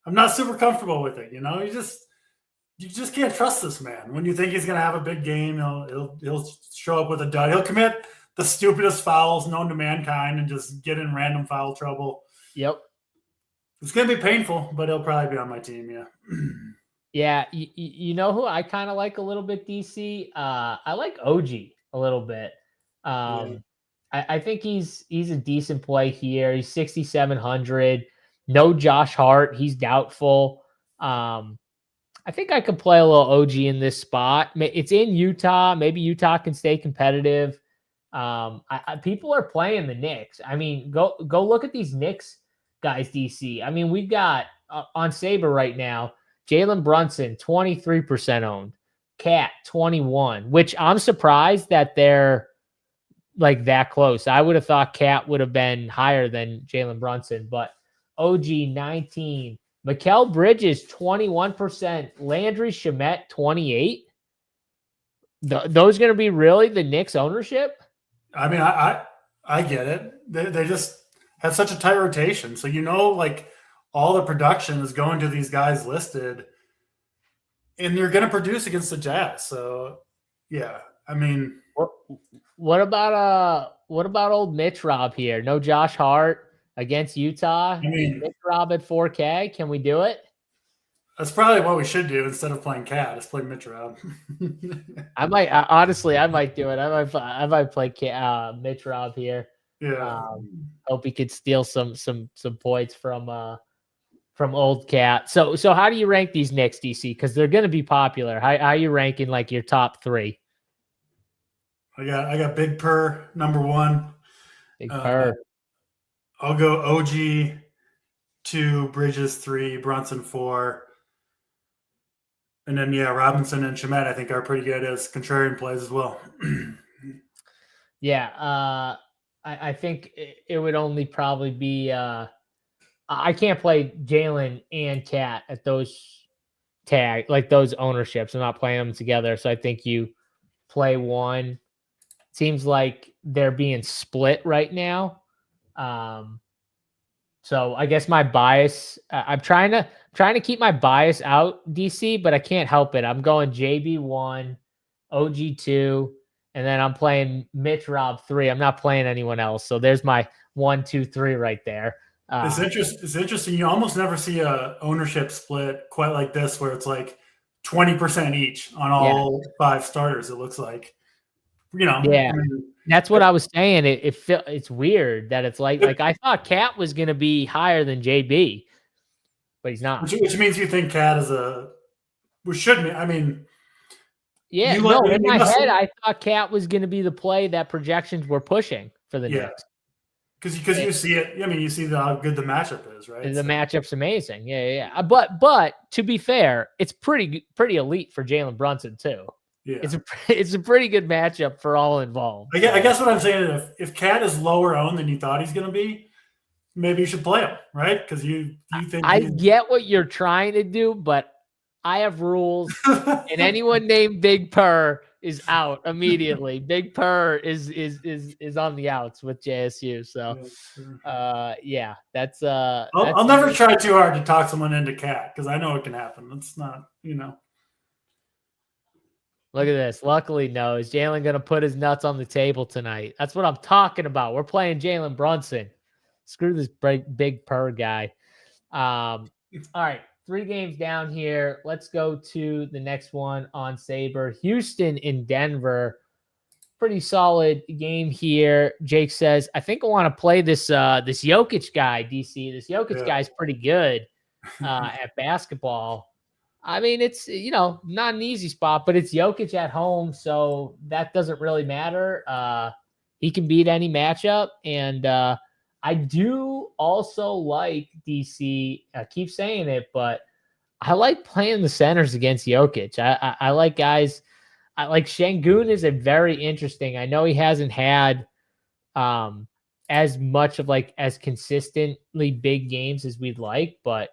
not super comfortable with it. You just can't trust this man. When you think he's going to have a big game, he'll show up with a dud. He'll commit the stupidest fouls known to mankind and just get in random foul trouble. Yep. It's going to be painful, but he'll probably be on my team. Yeah. Yeah. You know who I kind of like a little bit, DC? I like OG a little bit. I think he's a decent play here. He's 6,700. No Josh Hart. He's doubtful. I think I could play a little OG in this spot. It's in Utah. Maybe Utah can stay competitive. People are playing the Knicks. I mean, go look at these Knicks guys, DC. I mean, we've got on Saber right now, Jalen Brunson, 23% owned. Cat, 21, which I'm surprised that they're like that close. I would have thought Cat would have been higher than Jalen Brunson, but OG, 19. Mikal Bridges, 21%. Landry Shamet, 28. Those going to be really the Knicks ownership? I mean, I get it. They just have such a tight rotation. So, like all the production is going to these guys listed, and they're going to produce against the Jazz. So, yeah, I mean. What about old Mitch Rob here? No Josh Hart against Utah. I mean, Mitch Rob at 4K. Can we do it? That's probably what we should do instead of playing Cat. Let's play Mitch Rob. I might do it. I might play Mitch Rob here. Yeah. Hope he could steal some points from old Cat. So how do you rank these Knicks, DC? Because they're going to be popular. How are you ranking like your top 3? I got Big Purr number 1. Big Purr. I'll go OG 2, Bridges 3, Brunson 4. And then, Robinson and Shamet, I think, are pretty good as contrarian plays as well. Yeah. I think it would only probably be I can't play Jalen and Cat at those those ownerships. I'm not playing them together. So I think you play one. Seems like they're being split right now. So I guess my bias, I'm trying to keep my bias out, DC, but I can't help it. I'm going JB1, OG2, and then I'm playing Mitch Rob 3. I'm not playing anyone else. So there's my 1, 2, 3 right there. It's interesting. You almost never see a ownership split quite like this, where it's like 20% each on all 5 starters. It looks like, Yeah, I mean, that's what I was saying. It's weird that it's like I thought Cat was going to be higher than JB, but he's not. Which means you think Cat is which should be. I mean, yeah. In my head, I thought Cat was going to be the play that projections were pushing for the Knicks. Because you see it. I mean, you see how good the matchup is, right? The matchup's amazing. Yeah. But to be fair, it's pretty elite for Jalen Brunson too. Yeah. It's a pretty good matchup for all involved. I guess what I'm saying is if Cat is lower owned than you thought he's going to be, maybe you should play him, right? Because you think I get what you're trying to do, but I have rules, and anyone named Big Purr is out immediately. Big Purr is on the outs with JSU. So, that's. I'll never try too hard to talk someone into Cat because I know it can happen. It's not, Look at this. Luckily, no. Is Jalen going to put his nuts on the table tonight? That's what I'm talking about. We're playing Jalen Brunson. Screw this big Purr guy. All right. 3 games down here. Let's go to the next one on Saber. Houston in Denver. Pretty solid game here. Jake says, I think I want to play this Jokic guy, DC. This Jokic guy's pretty good at basketball. I mean, it's, not an easy spot, but it's Jokic at home, so that doesn't really matter. He can beat any matchup, and I do also like DC. I keep saying it, but I like playing the centers against Jokic. I like guys. I like Şengün is a very interesting. I know he hasn't had as much of as consistently big games as we'd like, but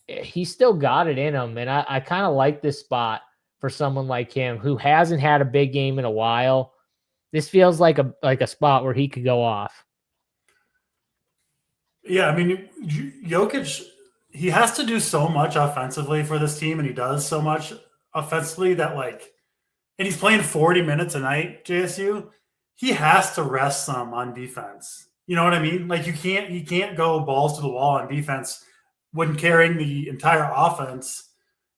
he's still got it in him. And I kind of like this spot for someone like him who hasn't had a big game in a while. This feels like a spot where he could go off. Yeah, I mean, Jokic, he has to do so much offensively for this team, and he does so much offensively that and he's playing 40 minutes a night, JSU. He has to rest some on defense. You know what I mean? Like you can't go balls to the wall on defense when carrying the entire offense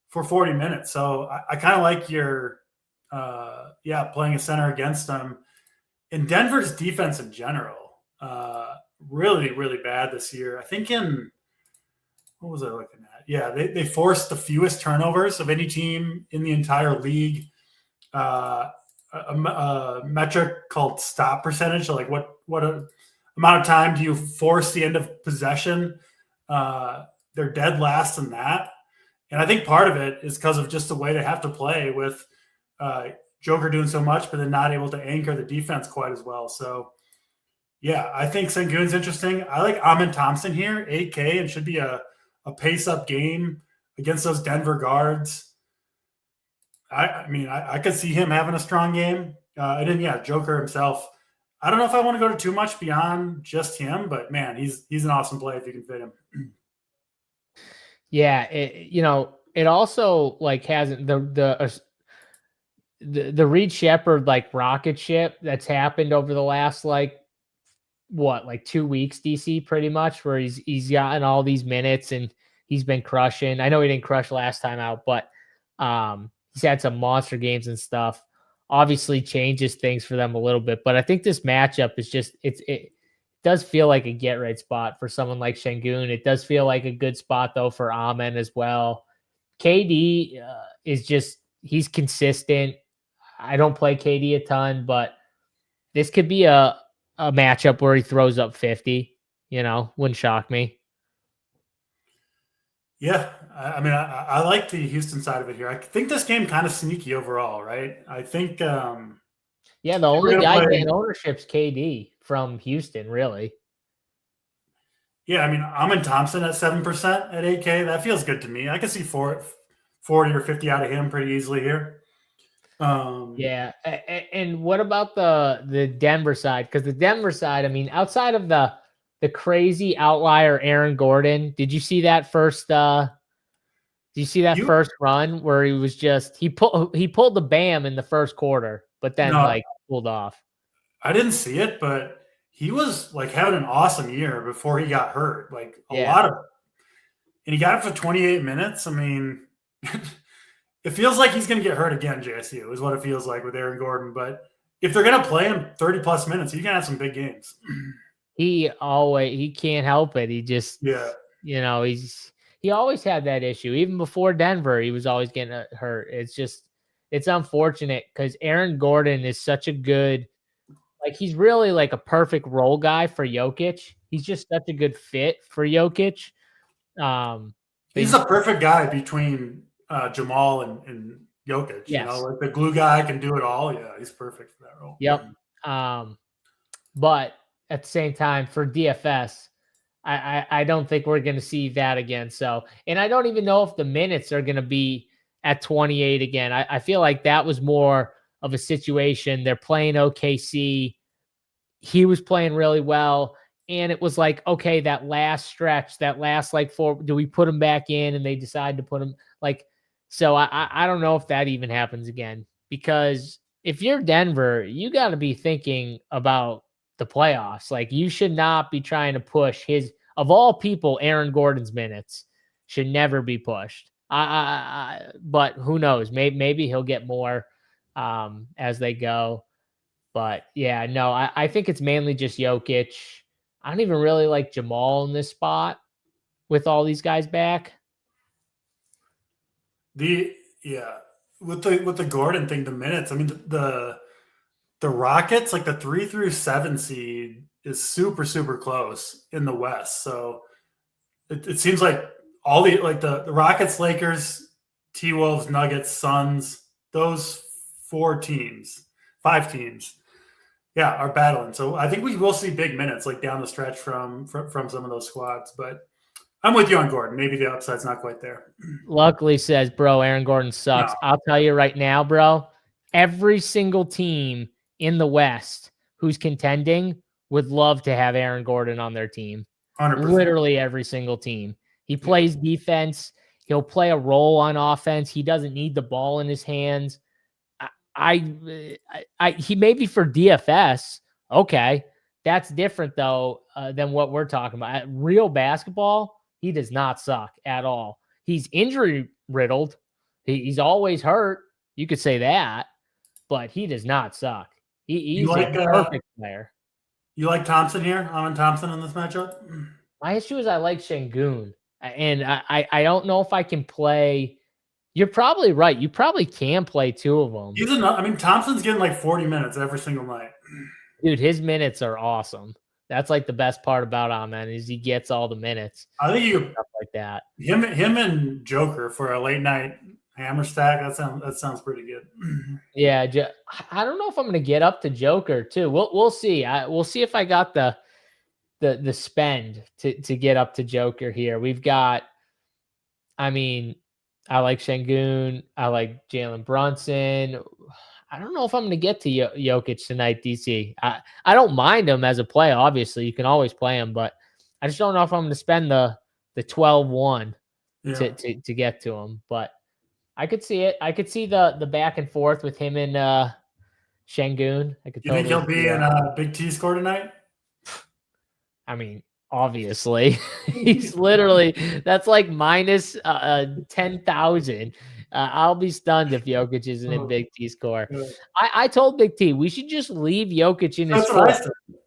for 40 minutes. So I kind of like your playing a center against them. And Denver's defense in general, really, really bad this year. I think what was I looking at? Yeah, they forced the fewest turnovers of any team in the entire league. A metric called stop percentage. So what amount of time do you force the end of possession? They're dead last in that. And I think part of it is because of just the way they have to play with Joker doing so much, but then not able to anchor the defense quite as well. So, yeah, I think Şengün's interesting. I like Amin Thompson here, 8K, and should be a pace-up game against those Denver guards. I mean, I could see him having a strong game. And then, Joker himself. I don't know if I want to go to too much beyond just him, but, man, he's an awesome play if you can fit him. Yeah, it also hasn't the Reed Shepherd rocket ship that's happened over the last 2 weeks, DC, pretty much, where he's gotten all these minutes and he's been crushing. I know he didn't crush last time out, but he's had some monster games and stuff. Obviously changes things for them a little bit, but I think this matchup is just it does feel like a get right spot for someone like Şengün. It does feel like a good spot though for Amen as well. KD is just, he's consistent. I don't play KD a ton, but this could be a matchup where he throws up 50, wouldn't shock me. Yeah. I mean, I like the Houston side of it here. I think this game kind of sneaky overall, right? I think the only guy getting ownership's KD from Houston, really. Yeah, I mean, Amin Thompson at 7% at 8K. That feels good to me. I can see 40 or 50 out of him pretty easily here. Yeah. And what about the Denver side? Because the Denver side, I mean, outside of the crazy outlier Aaron Gordon, did you see that first first run where he was just he pulled the BAM in the first quarter, but then pulled off? I didn't see it, but he was having an awesome year before he got hurt. And he got it for 28 minutes. I mean, it feels like he's going to get hurt again, JSU, is what it feels like with Aaron Gordon. But if they're going to play him 30-plus minutes, he's going to have some big games. He can't help it. He just, he always had that issue. Even before Denver, he was always getting hurt. It's unfortunate because Aaron Gordon is such a good, he's really a perfect role guy for Jokic. He's just such a good fit for Jokic. He's a perfect guy between Jamal and Jokic. Yes. The glue guy can do it all. Yeah, he's perfect for that role. Yep. But at the same time, for DFS, I don't think we're going to see that again. So, and I don't even know if the minutes are going to be at 28 again. I feel like that was more of a situation. They're playing OKC. He was playing really well. And it was okay, that last stretch, that last do we put him back in? And they decide to put him so I don't know if that even happens again, because if you're Denver, you got to be thinking about the playoffs. You should not be trying to push of all people, Aaron Gordon's minutes should never be pushed. But who knows? Maybe he'll get more as they go. But yeah, no, I think it's mainly just Jokic. I don't even really like Jamal in this spot with all these guys back. With the Gordon thing, the minutes. I mean, the Rockets, like the 3 through 7 seed, is super super close in the West. So it seems like all the Rockets, Lakers, T-Wolves, Nuggets, Suns, those 5 teams, are battling. So I think we will see big minutes like down the stretch from some of those squads. But I'm with you on Gordon. Maybe the upside's not quite there. Luckily says, bro, Aaron Gordon sucks. No. I'll tell you right now, bro, every single team in the West who's contending would love to have Aaron Gordon on their team. 100%. Literally every single team. He plays defense. He'll play a role on offense. He doesn't need the ball in his hands. He may be for DFS. Okay. That's different though than what we're talking about. At real basketball, he does not suck at all. He's injury riddled. He's always hurt. You could say that, but he does not suck. He's a perfect player. You like Thompson here? On Thompson in this matchup? My issue is I like Şengün, and I don't know if I can play. You're probably right. You probably can play two of them. Thompson's getting like 40 minutes every single night. Dude, his minutes are awesome. That's like the best part about Amen is he gets all the minutes. I think stuff like that. Him and Joker for a late night hammer stack. That sounds pretty good. Yeah, I don't know if I'm going to get up to Joker too. We'll see. We'll see if I got the spend to get up to Joker here. We've got. I like Şengün. I like Jalen Brunson. I don't know if I'm going to get to Jokic tonight, DC. I don't mind him as a play. Obviously, you can always play him, but I just don't know if I'm going to spend the 12-1 to get to him. But I could see it. I could see the back and forth with him and Şengün. You think he'll be in Big T score tonight? Obviously. He's literally – that's like minus 10,000. I'll be stunned if Jokic isn't in Big T score. I told Big T we should just leave Jokic in his core.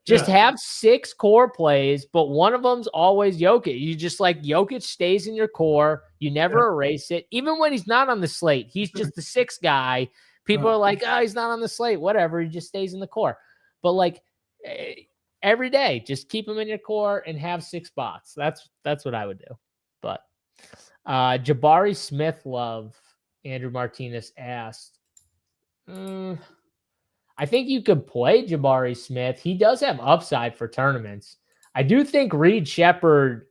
Just have 6 core plays, but one of them's always Jokic. You just like Jokic stays in your core. You never erase it. Even when he's not on the slate, he's just the 6th guy. People are like, oh, he's not on the slate. Whatever. He just stays in the core. But like every day, just keep him in your core and have 6 spots. That's what I would do. But Jabari Smith love. Andrew Martinez asked, I think you could play Jabari Smith. He does have upside for tournaments. I do think Reed Shepherd,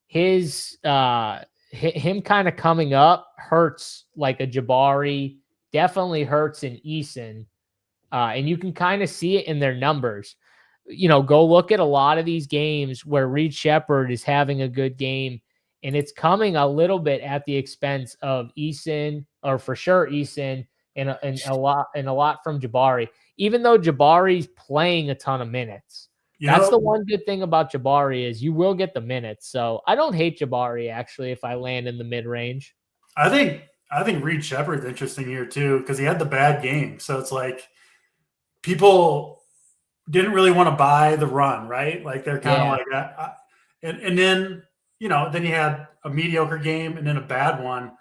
him kind of coming up hurts like a Jabari, definitely hurts an Eason. And you can kind of see it in their numbers. Go look at a lot of these games where Reed Shepherd is having a good game. And it's coming a little bit at the expense of Eason, or for sure Eason, and a lot from Jabari. Even though Jabari's playing a ton of minutes, that's the one good thing about Jabari is you will get the minutes. So I don't hate Jabari actually if I land in the mid range. I think Reed Shepherd's interesting here too because he had the bad game. So it's like people didn't really want to buy the run, right? Like they're kind of like that, and then. Then you had a mediocre game and then a bad one.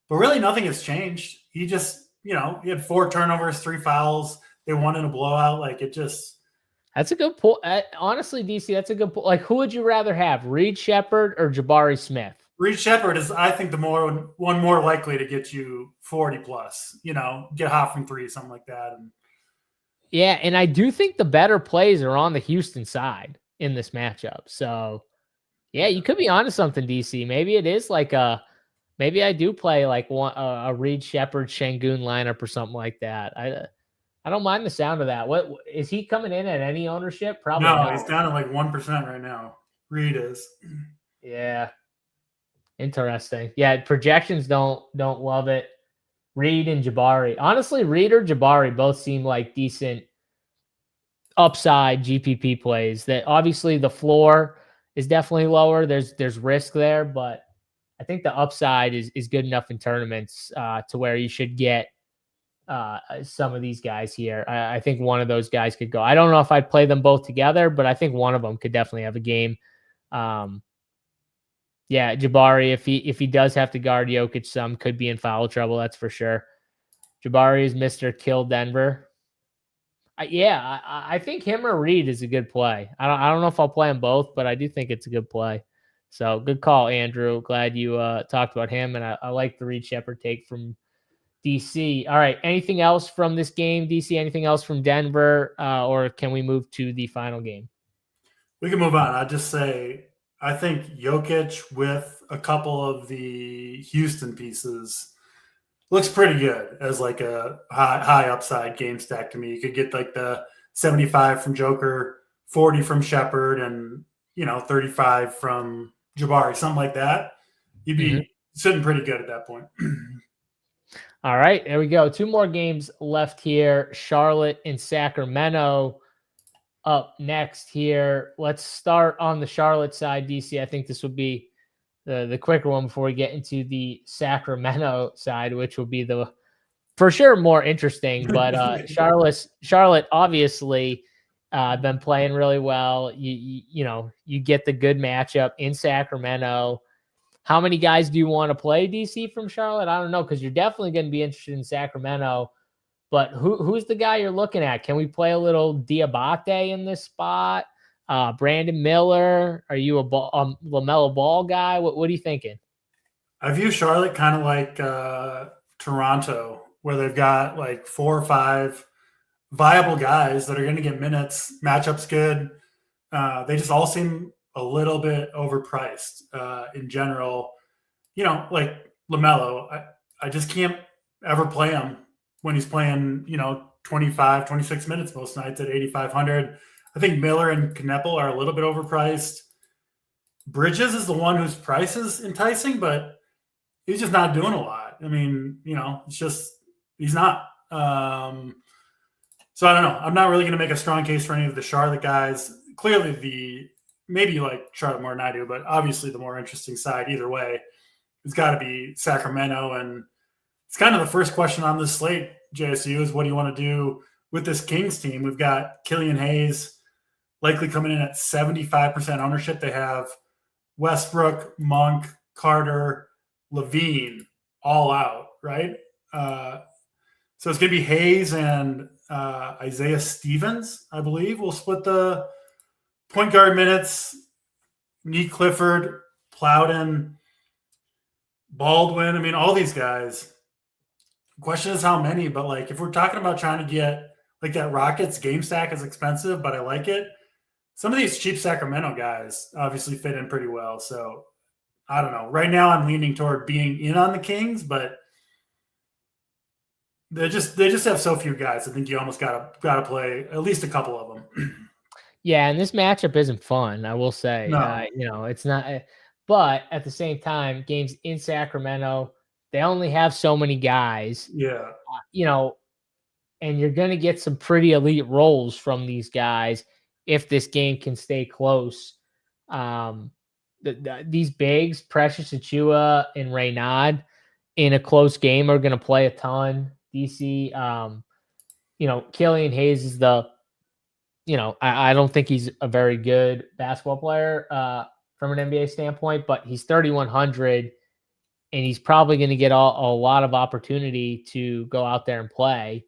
But really nothing has changed. He just, he had 4 turnovers, 3 fouls. They won in a blowout. Like it just. That's a good point. Honestly, DC, that's a good point. Like who would you rather have, Reed Shepherd or Jabari Smith? Reed Shepherd is, I think, the one more likely to get you 40 plus, get hot from 3, something like that. Yeah. And I do think the better plays are on the Houston side in this matchup. So. Yeah, you could be onto something, DC. Maybe it is like maybe I do play like a Reed Shepherd Şengün lineup or something like that. I don't mind the sound of that. What is he coming in at any ownership? Probably no. Not. He's down at like 1% right now. Reed is. Yeah, interesting. Yeah, projections don't love it. Reed and Jabari. Honestly, Reed or Jabari both seem like decent upside GPP plays. That obviously the floor is definitely lower. There's risk there, but I think the upside is good enough in tournaments to where you should get some of these guys here. I think one of those guys could go. I don't know if I'd play them both together, but I think one of them could definitely have a game. Yeah, Jabari, if he does have to guard Jokic some, could be in foul trouble, that's for sure. Jabari is Mr. Kill Denver. I think him or Reed is a good play. I don't know if I'll play them both, but I do think it's a good play. So good call, Andrew. Glad you talked about him, and I like the Reed Shepherd take from DC. All right, anything else from this game, DC? Anything else from Denver, or can we move to the final game? We can move on. I'd just say I think Jokic with a couple of the Houston pieces looks pretty good as like a high upside game stack to me. You could get like the 75 from Joker, 40 from Shepard, and 35 from Jabari, something like that. You'd be sitting pretty good at that point. All right, there we go. 2 more games left here. Charlotte and Sacramento up next here. Let's start on the Charlotte side, DC. I think this would be the quicker one before we get into the Sacramento side, which will be the for sure more interesting. But Charlotte obviously been playing really well. You get the good matchup in Sacramento. How many guys do you want to play, DC, from Charlotte? I don't know, because you're definitely going to be interested in Sacramento. But who's the guy you're looking at? Can we play a little Diabate in this spot? Brandon Miller? Are you a LaMelo Ball guy? What are you thinking? I view Charlotte kind of like Toronto, where they've got like 4 or 5 viable guys that are going to get minutes. Matchup's good. They just all seem a little bit overpriced in general. Like LaMelo, I just can't ever play him when he's playing, 25, 26 minutes most nights at 8,500. I think Miller and Kneppel are a little bit overpriced. Bridges is the one whose price is enticing, but he's just not doing a lot. I mean, it's just he's not. So I don't know. I'm not really going to make a strong case for any of the Charlotte guys. Clearly, maybe you like Charlotte more than I do, but obviously the more interesting side either way has got to be Sacramento. And it's kind of the first question on this slate, JSU, is what do you want to do with this Kings team? We've got Killian Hayes likely coming in at 75% ownership. They have Westbrook, Monk, Carter, Levine all out, right? So it's going to be Hayes and Isaiah Stevens, I believe, will split the point guard minutes. Neat Clifford, Plowden, Baldwin. I mean, all these guys. The question is how many, but like if we're talking about trying to get like that Rockets game stack is expensive, but I like it. Some of these cheap Sacramento guys obviously fit in pretty well. So I don't know. Right now I'm leaning toward being in on the Kings, but they just have so few guys. I think you almost gotta play at least a couple of them. Yeah, and this matchup isn't fun, I will say. No. It's not. But at the same time, games in Sacramento, they only have so many guys. Yeah. And you're going to get some pretty elite rolls from these guys if this game can stay close. These bigs, Precious Achua and Reynaud, in a close game are going to play a ton. DC, Killian Hayes is I don't think he's a very good basketball player from an NBA standpoint, but he's 3,100 and he's probably going to get a lot of opportunity to go out there and play.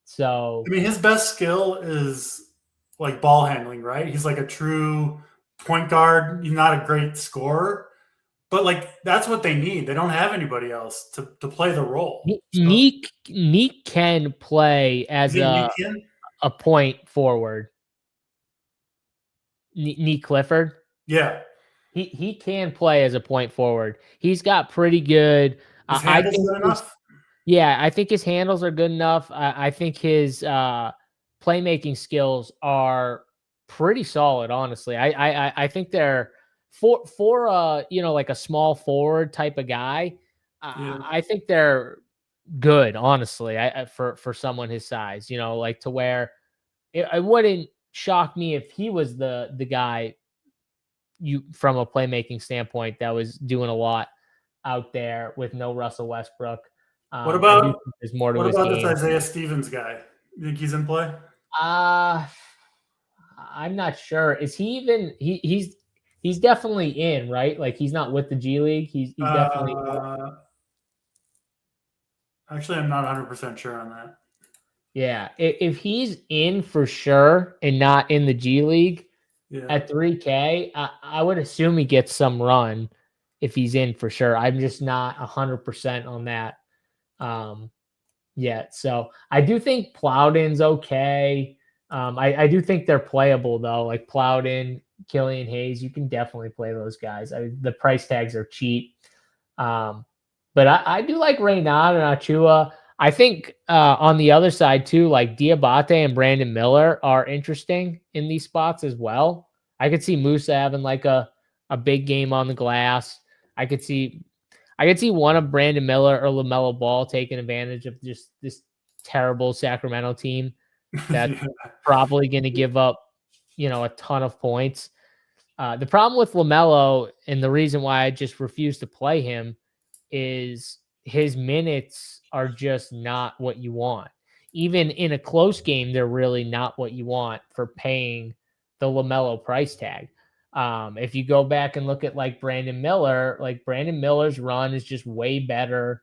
So, I mean, his best skill is like ball handling, right? He's like a true point guard. He's not a great scorer, but like that's what they need. They don't have anybody else to play the role. Neek can play as a point forward. Neek Clifford. Yeah. He can play as a point forward. He's got pretty good. I think good enough. Yeah, I think his handles are good enough. I think his playmaking skills are pretty solid, honestly. I think they're for like a small forward type of guy. I think they're good, honestly. For someone his size, like to where it wouldn't shock me if he was the guy from a playmaking standpoint that was doing a lot out there with no Russell Westbrook. What about there's more to this game. Isaiah Stevens guy? You think he's in play? I'm not sure. Is he even? He's He's definitely in, right? Like he's not with the G League. He's definitely. Actually, I'm not 100% sure on that. Yeah, if he's in for sure and not in the G League at 3K, I would assume he gets some run if he's in for sure. I'm just not 100% on that yet. So I do think Plowden's okay. I do think they're playable though, like Plowden, Killian Hayes. You can definitely play those guys. The price tags are cheap. But I do like Reynaud and Achua. I think on the other side too, like Diabate and Brandon Miller are interesting in these spots as well. I could see Musa having like a big game on the glass. I could see one of Brandon Miller or LaMelo Ball taking advantage of just this terrible Sacramento team that's probably going to give up, a ton of points. The problem with LaMelo, and the reason why I just refuse to play him, is his minutes are just not what you want. Even in a close game, they're really not what you want for paying the LaMelo price tag. If you go back and look at like Brandon Miller's run is just way better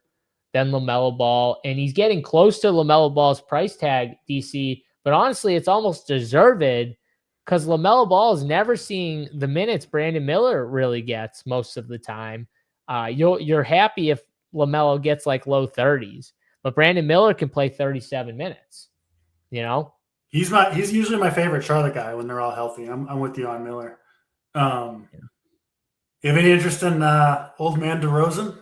than LaMelo Ball, and he's getting close to LaMelo Ball's price tag, DC. But honestly, it's almost deserved because LaMelo Ball is never seeing the minutes Brandon Miller really gets most of the time. You're happy if LaMelo gets like low 30s, but Brandon Miller can play 37 minutes. He's usually my favorite Charlotte guy when they're all healthy. I'm with you on Miller. You have any interest in old man DeRozan?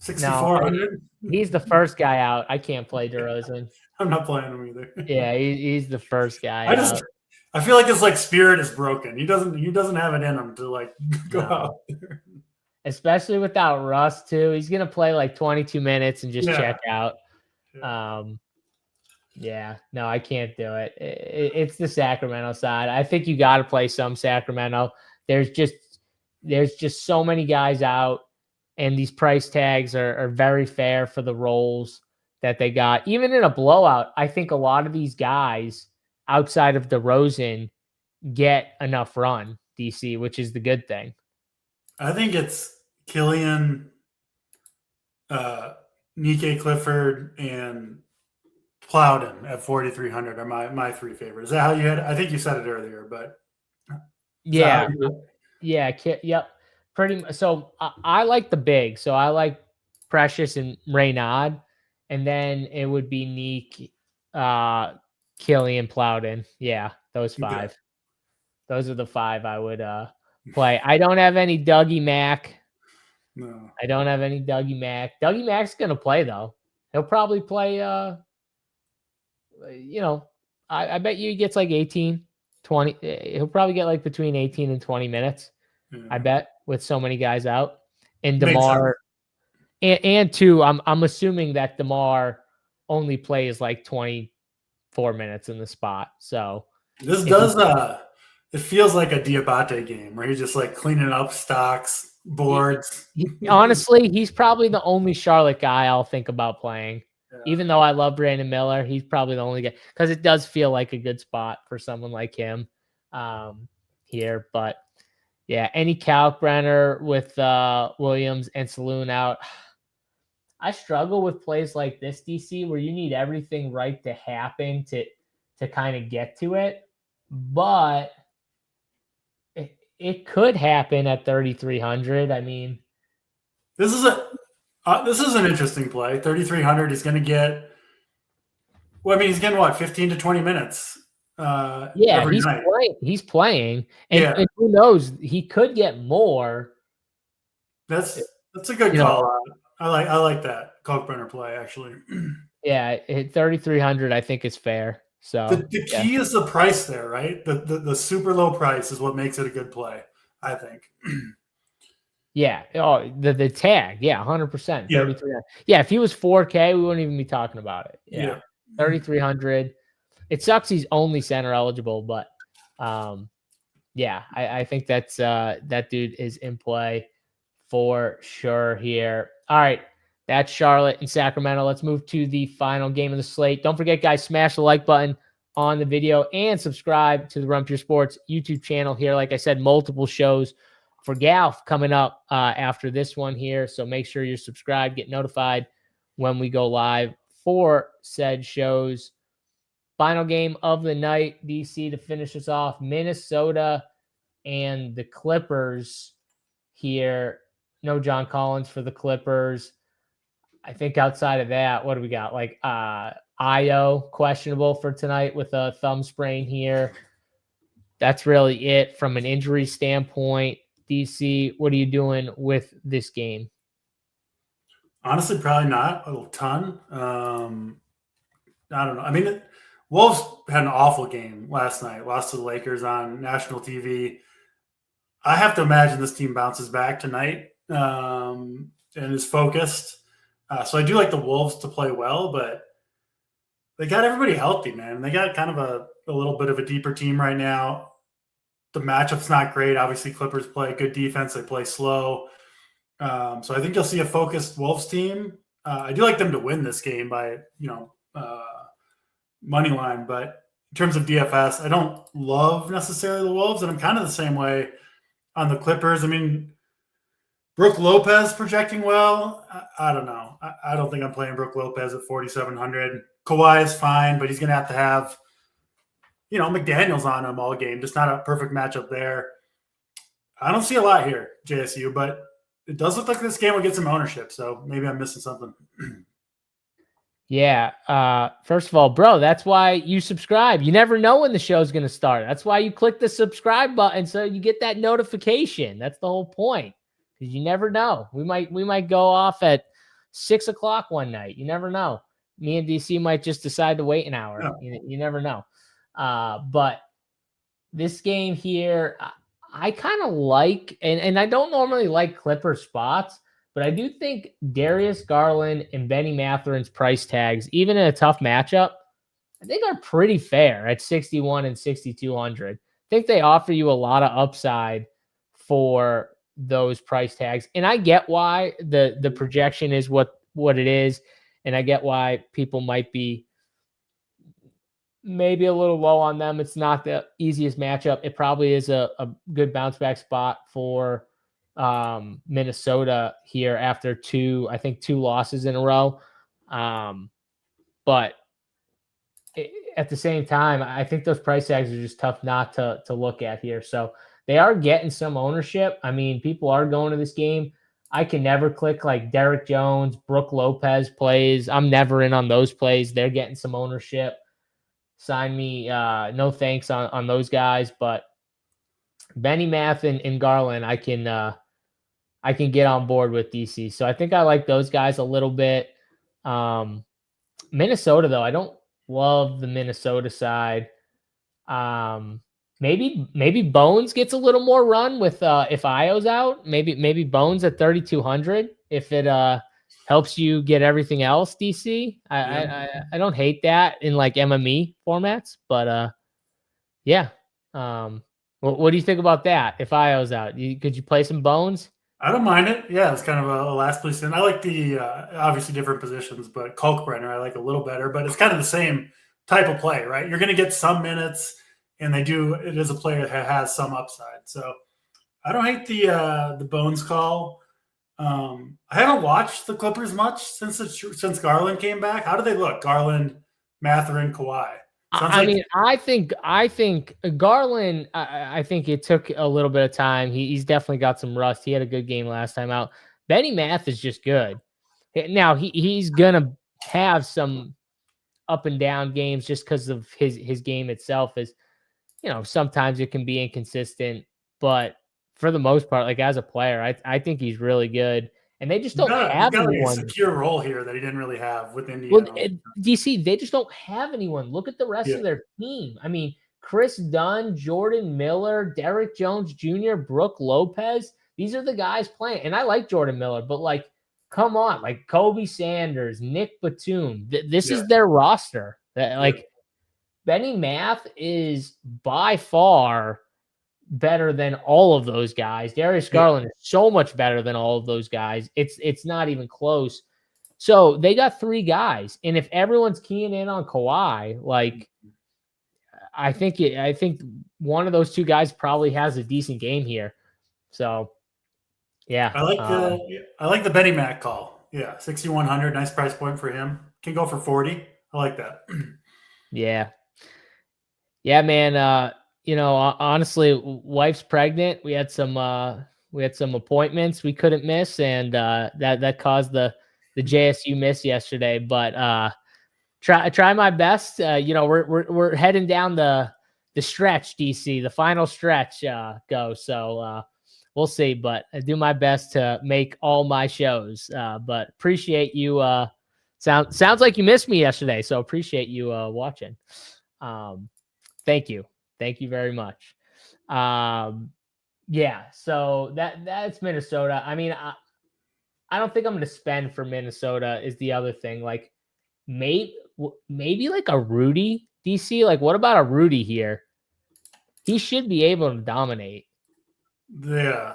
6,400. No, he's the first guy out. I can't play DeRozan. I'm not playing him either. Yeah, he's the first guy out. I feel like his like spirit is broken. He doesn't have it in him to like go out there. Especially without Russ too. He's gonna play like 22 minutes and just check out. No, I can't do it. It's the Sacramento side. I think you got to play some Sacramento. There's just so many guys out, and these price tags are very fair for the roles that they got. Even in a blowout, I think a lot of these guys outside of DeRozan get enough run, DC, which is the good thing. I think it's Killian, Nike Clifford, and Plowden at 4,300 are my three favorites. Is that how you had it? I think you said it earlier, but yep. Pretty much. So I like the big. So I like Precious and Reynaud, and then it would be Neek, Killian, Plowden. Yeah, those five. Okay. Those are the five I would play. I don't have any Dougie Mack. No, I don't have any Dougie Mack. Dougie Mack's gonna play though. He'll probably play. I bet you he gets like 18, 20. He'll probably get like between 18 and 20 minutes. I bet, with so many guys out. And DeMar, and two, I'm assuming that DeMar only plays like 24 minutes in the spot. So this does it feels like a Diabate game where he's just like cleaning up stocks, boards. Honestly, he's probably the only Charlotte guy I'll think about playing. Yeah. Even though I love Brandon Miller, he's probably the only guy, because it does feel like a good spot for someone like him here. But yeah, any Kalkbrenner with Williams and Saloon out. I struggle with plays like this, DC, where you need everything right to happen to kind of get to it. But it could happen at 3,300. I mean, this is an interesting play. 3,300 is going to get. Well, I mean, he's getting what, 15 to 20 minutes. Every night. He's playing, and who knows? He could get more. That's a good call. I like that Kalkbrenner play actually. Yeah, 3,300 I think is fair. So the key is the price there, right? The super low price is what makes it a good play, I think. Yeah. Oh, the tag. Yeah, 100%. 3,300. Yeah, if he was 4K, we wouldn't even be talking about it. Yeah. 3,300. It sucks he's only center eligible, but I think that's that dude is in play for sure here. All right. That's Charlotte and Sacramento. Let's move to the final game of the slate. Don't forget, guys, smash the like button on the video and subscribe to the Run Pure Sports YouTube channel here. Like I said, multiple shows for Galf coming up after this one here. So make sure you're subscribed, get notified when we go live for said shows. Final game of the night, DC, to finish us off, Minnesota and the Clippers here. No John Collins for the Clippers. I think outside of that, what do we got? Like Io questionable for tonight with a thumb sprain here. That's really it from an injury standpoint. DC, what are you doing with this game? Honestly, probably not a ton. I don't know. I mean, Wolves had an awful game last night. Lost to the Lakers on national TV. I have to imagine this team bounces back tonight and is focused. So I do like the Wolves to play well, but they got everybody healthy, man. They got kind of a little bit of a deeper team right now. The matchup's not great. Obviously, Clippers play good defense. They play slow. So I think you'll see a focused Wolves team. I do like them to win this game by, money line. But in terms of DFS, I don't love necessarily the Wolves, and I'm kind of the same way on the Clippers. I mean, Brook Lopez projecting well. I don't know. I don't think I'm playing Brook Lopez at 4,700. Kawhi is fine, but he's going to have, McDaniels on him all game. Just not a perfect matchup there. I don't see a lot here, JSU, but it does look like this game will get some ownership. So maybe I'm missing something. Yeah. First of all, bro, that's why you subscribe. You never know when the show's going to start. That's why you click the subscribe button so you get that notification. That's the whole point. Because you never know. We might go off at 6 o'clock one night. You never know. Me and DC might just decide to wait an hour. Yeah. You never know. But this game here, I kind of like, and I don't normally like Clipper spots, but I do think Darius Garland and Benny Matherin's price tags, even in a tough matchup, I think are pretty fair at 6,100 and 6,200. I think they offer you a lot of upside for those price tags. And I get why the projection is what it is. And I get why people might be maybe a little low on them. It's not the easiest matchup. It probably is a good bounce back spot for Minnesota here after two losses in a row. But at the same time, I think those price tags are just tough not to look at here. So they are getting some ownership. I mean, people are going to this game. I can never click like Derek Jones, Brook Lopez plays. I'm never in on those plays. They're getting some ownership. Sign me. No thanks on those guys. But Benny Math and Garland, I can get on board with DC. So I think I like those guys a little bit. Minnesota, though, I don't love the Minnesota side. Maybe Bones gets a little more run with if Io's out. Maybe Bones at 3,200 if it helps you get everything else. DC, I don't hate that in like MME formats, but yeah. What do you think about that? If Io's out, could you play some Bones? I don't mind it. Yeah, it's kind of a last place in. I like the obviously different positions, but Kalkbrenner I like a little better. But it's kind of the same type of play, right? You're going to get some minutes. And it is a player that has some upside. So I don't hate the Bones call. I haven't watched the Clippers much since Garland came back. How do they look? Garland, Matherin, Kawhi. I think Garland, I think it took a little bit of time. He's definitely got some rust. He had a good game last time out. Benny Math is just good. Now he's going to have some up and down games just because of his game itself is, sometimes it can be inconsistent, but for the most part, like as a player, I think he's really good. And they just don't have anyone. A secure role here that he didn't really have with Indiana. Well, DC, they just don't have anyone. Look at the rest of their team. I mean, Chris Dunn, Jordan Miller, Derek Jones Jr., Brook Lopez. These are the guys playing. And I like Jordan Miller, but like, come on, like Kobe Sanders, Nick Batum. This is their roster. Benny Math is by far better than all of those guys. Darius Garland is so much better than all of those guys. It's not even close. So they got three guys, and if everyone's keying in on Kawhi, like I think one of those two guys probably has a decent game here. So Yeah. I like the Benny Mac call. Yeah, 6,100, nice price point for him. Can go for 40. I like that. Yeah. Yeah, man. Honestly, wife's pregnant. We had some appointments we couldn't miss, and that caused the JSU miss yesterday. But try my best. We're heading down the stretch, DC, the final stretch go. So we'll see, but I do my best to make all my shows. But appreciate you. Sounds like you missed me yesterday, so appreciate you watching. Thank you very much. Yeah, so that's Minnesota. I mean, I don't think I'm going to spend for Minnesota is the other thing. Like maybe like a Rudy DC. Like what about a Rudy here? He should be able to dominate. Yeah,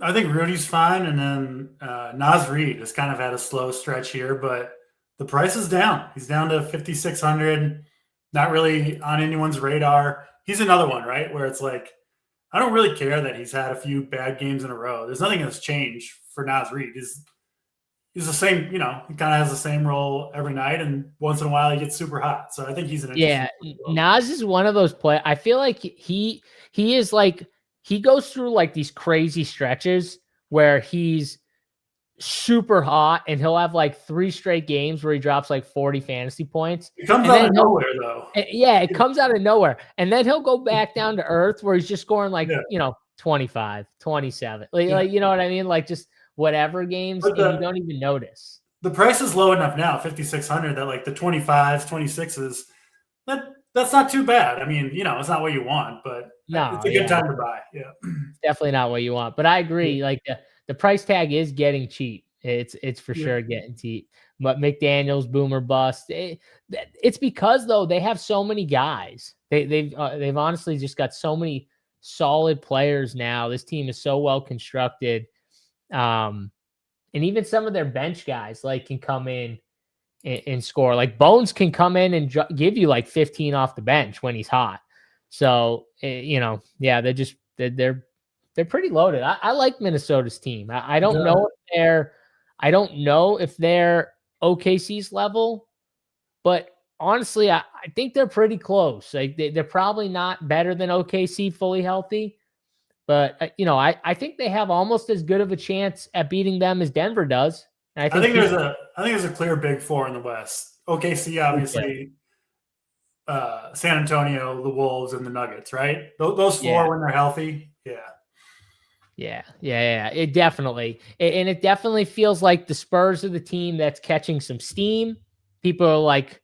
I think Rudy's fine, and then Naz Reid has kind of had a slow stretch here, but the price is down. He's down to 5,600. Not really on anyone's radar. He's another one, right? Where it's like, I don't really care that he's had a few bad games in a row. There's nothing that's changed for Naz Reid. He's the same, he kind of has the same role every night, and once in a while he gets super hot. So I think he's an interesting Naz is one of those players. I feel like he is like, he goes through like these crazy stretches where he's super hot, and he'll have like 3 straight games where he drops like 40 fantasy points. It comes out of nowhere, though. Yeah, it comes out of nowhere. And then he'll go back down to earth where he's just scoring like, 25, 27. Like, you know what I mean? Like just whatever games, and you don't even notice. The price is low enough now, 5,600, that like the 25s, 26s, that's not too bad. I mean, it's not what you want, but it's a good time to buy. Yeah. Definitely not what you want. But I agree. Like the price tag is getting cheap. It's for sure getting cheap. But McDaniels, boomer bust. It's because though they have so many guys. They've honestly just got so many solid players now. This team is so well constructed. And even some of their bench guys like can come in and score. Like Bones can come in and give you like 15 off the bench when he's hot. So they're pretty loaded. I like Minnesota's team. I don't know if they're OKC's level, but honestly, I think they're pretty close. Like they're probably not better than OKC fully healthy, but I think they have almost as good of a chance at beating them as Denver does. And I think there's a clear big 4 in the West. OKC, obviously, San Antonio, the Wolves, and the Nuggets, right? Those 4 when they're healthy. Yeah. Yeah. It definitely, and it definitely feels like the Spurs are the team that's catching some steam. People are like,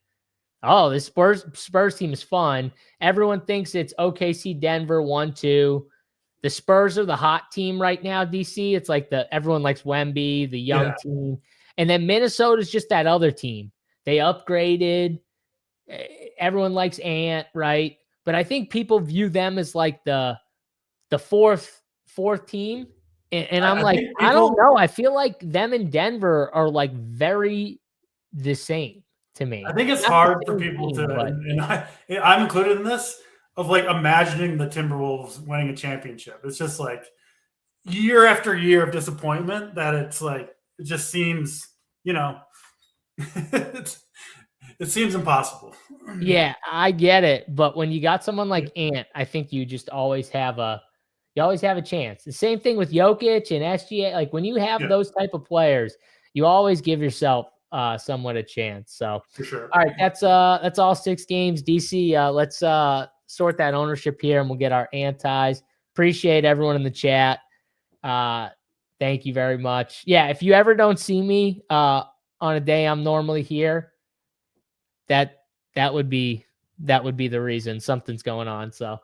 oh, this Spurs team is fun. Everyone thinks it's OKC, Denver, 1-2. The Spurs are the hot team right now, DC. It's like everyone likes Wemby, the young team. And then Minnesota's just that other team. They upgraded. Everyone likes Ant, right? But I think people view them as like the fourth team. And I'm I don't know. I feel like them and Denver are like very the same to me. I think it's hard for people and I'm included in this, of like imagining the Timberwolves winning a championship. It's just like year after year of disappointment that it's like, it just seems, it seems impossible. Yeah, I get it. But when you got someone like Ant, I think you just always have a chance. The same thing with Jokic and SGA. Like when you have those type of players, you always give yourself somewhat a chance. So for sure. All right, that's all 6 games. DC, let's sort that ownership here, and we'll get our antis. Appreciate everyone in the chat. Thank you very much. Yeah, if you ever don't see me on a day I'm normally here, that would be the reason. Something's going on. So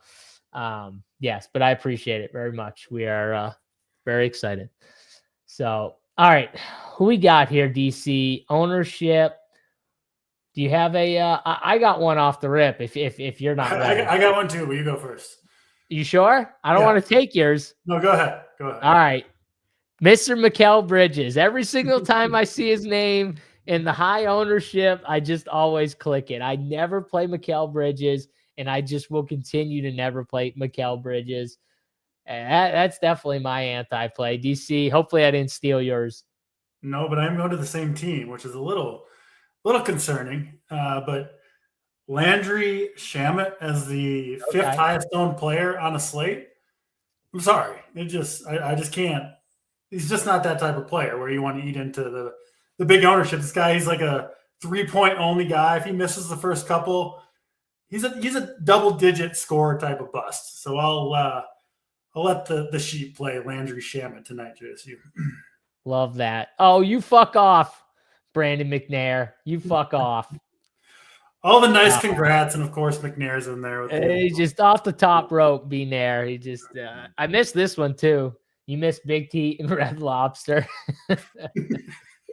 yes, but I appreciate it very much. We are very excited. So all right, who we got here, DC? Ownership. Do you have I got one off the rip if you're not ready. I got one too, but you go first. You sure? I don't want to take yours. No, go ahead. All right. Mr. Mikal Bridges. Every single time I see his name in the high ownership, I just always click it. I never play Mikal Bridges, and I just will continue to never play Mikal Bridges. That's definitely my anti-play. DC, hopefully I didn't steal yours. No, but I'm going to the same team, which is a little concerning. But Landry Shamet as the fifth highest owned player on a slate. I'm sorry. I just can't. He's just not that type of player where you want to eat into the big ownership. This guy, he's like a 3-point only guy. If he misses the first couple, he's a double-digit score type of bust. So I'll let the sheep play Landry Shamet tonight, JSU. Love that. Oh, you fuck off, Brandon McNair. You fuck off. All the nice congrats, and of course McNair's in there. He's just off the top rope, being there. He just I missed this one too. You missed Big T and Red Lobster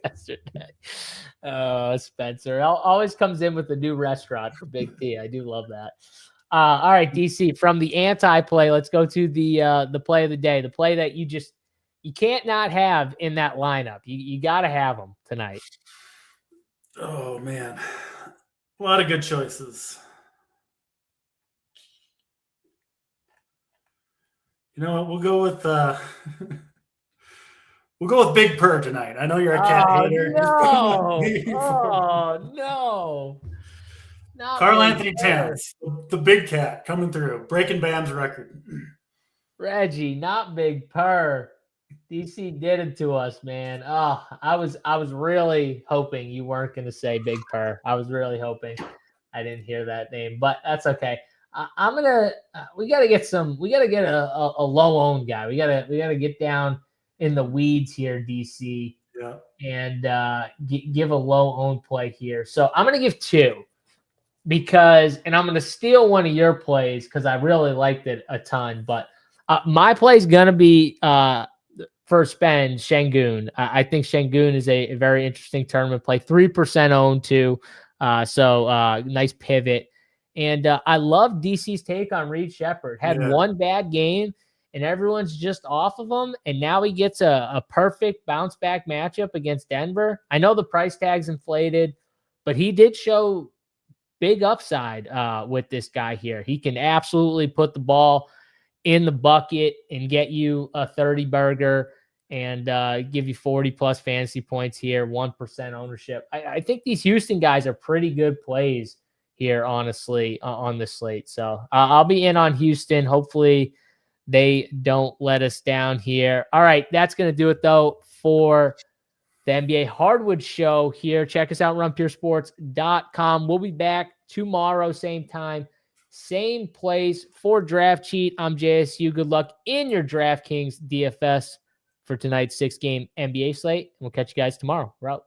yesterday. Oh, Spencer always comes in with a new restaurant for Big T. I do love that. All right, DC, from the anti-play, let's go to the play of the day, the play that you can't not have in that lineup. You got to have them tonight. Oh man, a lot of good choices. You know what? We'll go with Big Purr tonight. I know you're a cat hater. No. No. Not Carl Anthony Towns, the big cat coming through, breaking Bam's record. Reggie, not Big Purr. DC did it to us, man. Oh, I was really hoping you weren't going to say Big Purr. I was really hoping I didn't hear that name, but that's okay. We got to get a low owned guy. We got to get down in the weeds here, DC. Yeah. And give a low owned play here. So I'm going to give two and I'm going to steal one of your plays because I really liked it a ton, but my play is going to be for Spen Şengün. I think Şengün is a very interesting tournament play. 3% owned too. So nice pivot. And I love DC's take on Reed Shepherd. Had one bad game, and everyone's just off of him. And now he gets a perfect bounce back matchup against Denver. I know the price tag's inflated, but he did show big upside with this guy here. He can absolutely put the ball in the bucket and get you a 30 burger and give you 40 plus fantasy points here, 1% ownership. I think these Houston guys are pretty good plays here, honestly, on the slate. So I'll be in on Houston. Hopefully they don't let us down here. All right, that's going to do it, though, for the NBA Hardwood show here. Check us out, runpuresports.com. We'll be back tomorrow, same time, same place for Draft Cheat. I'm JSU. Good luck in your DraftKings DFS for tonight's 6-game NBA slate. We'll catch you guys tomorrow. We're out.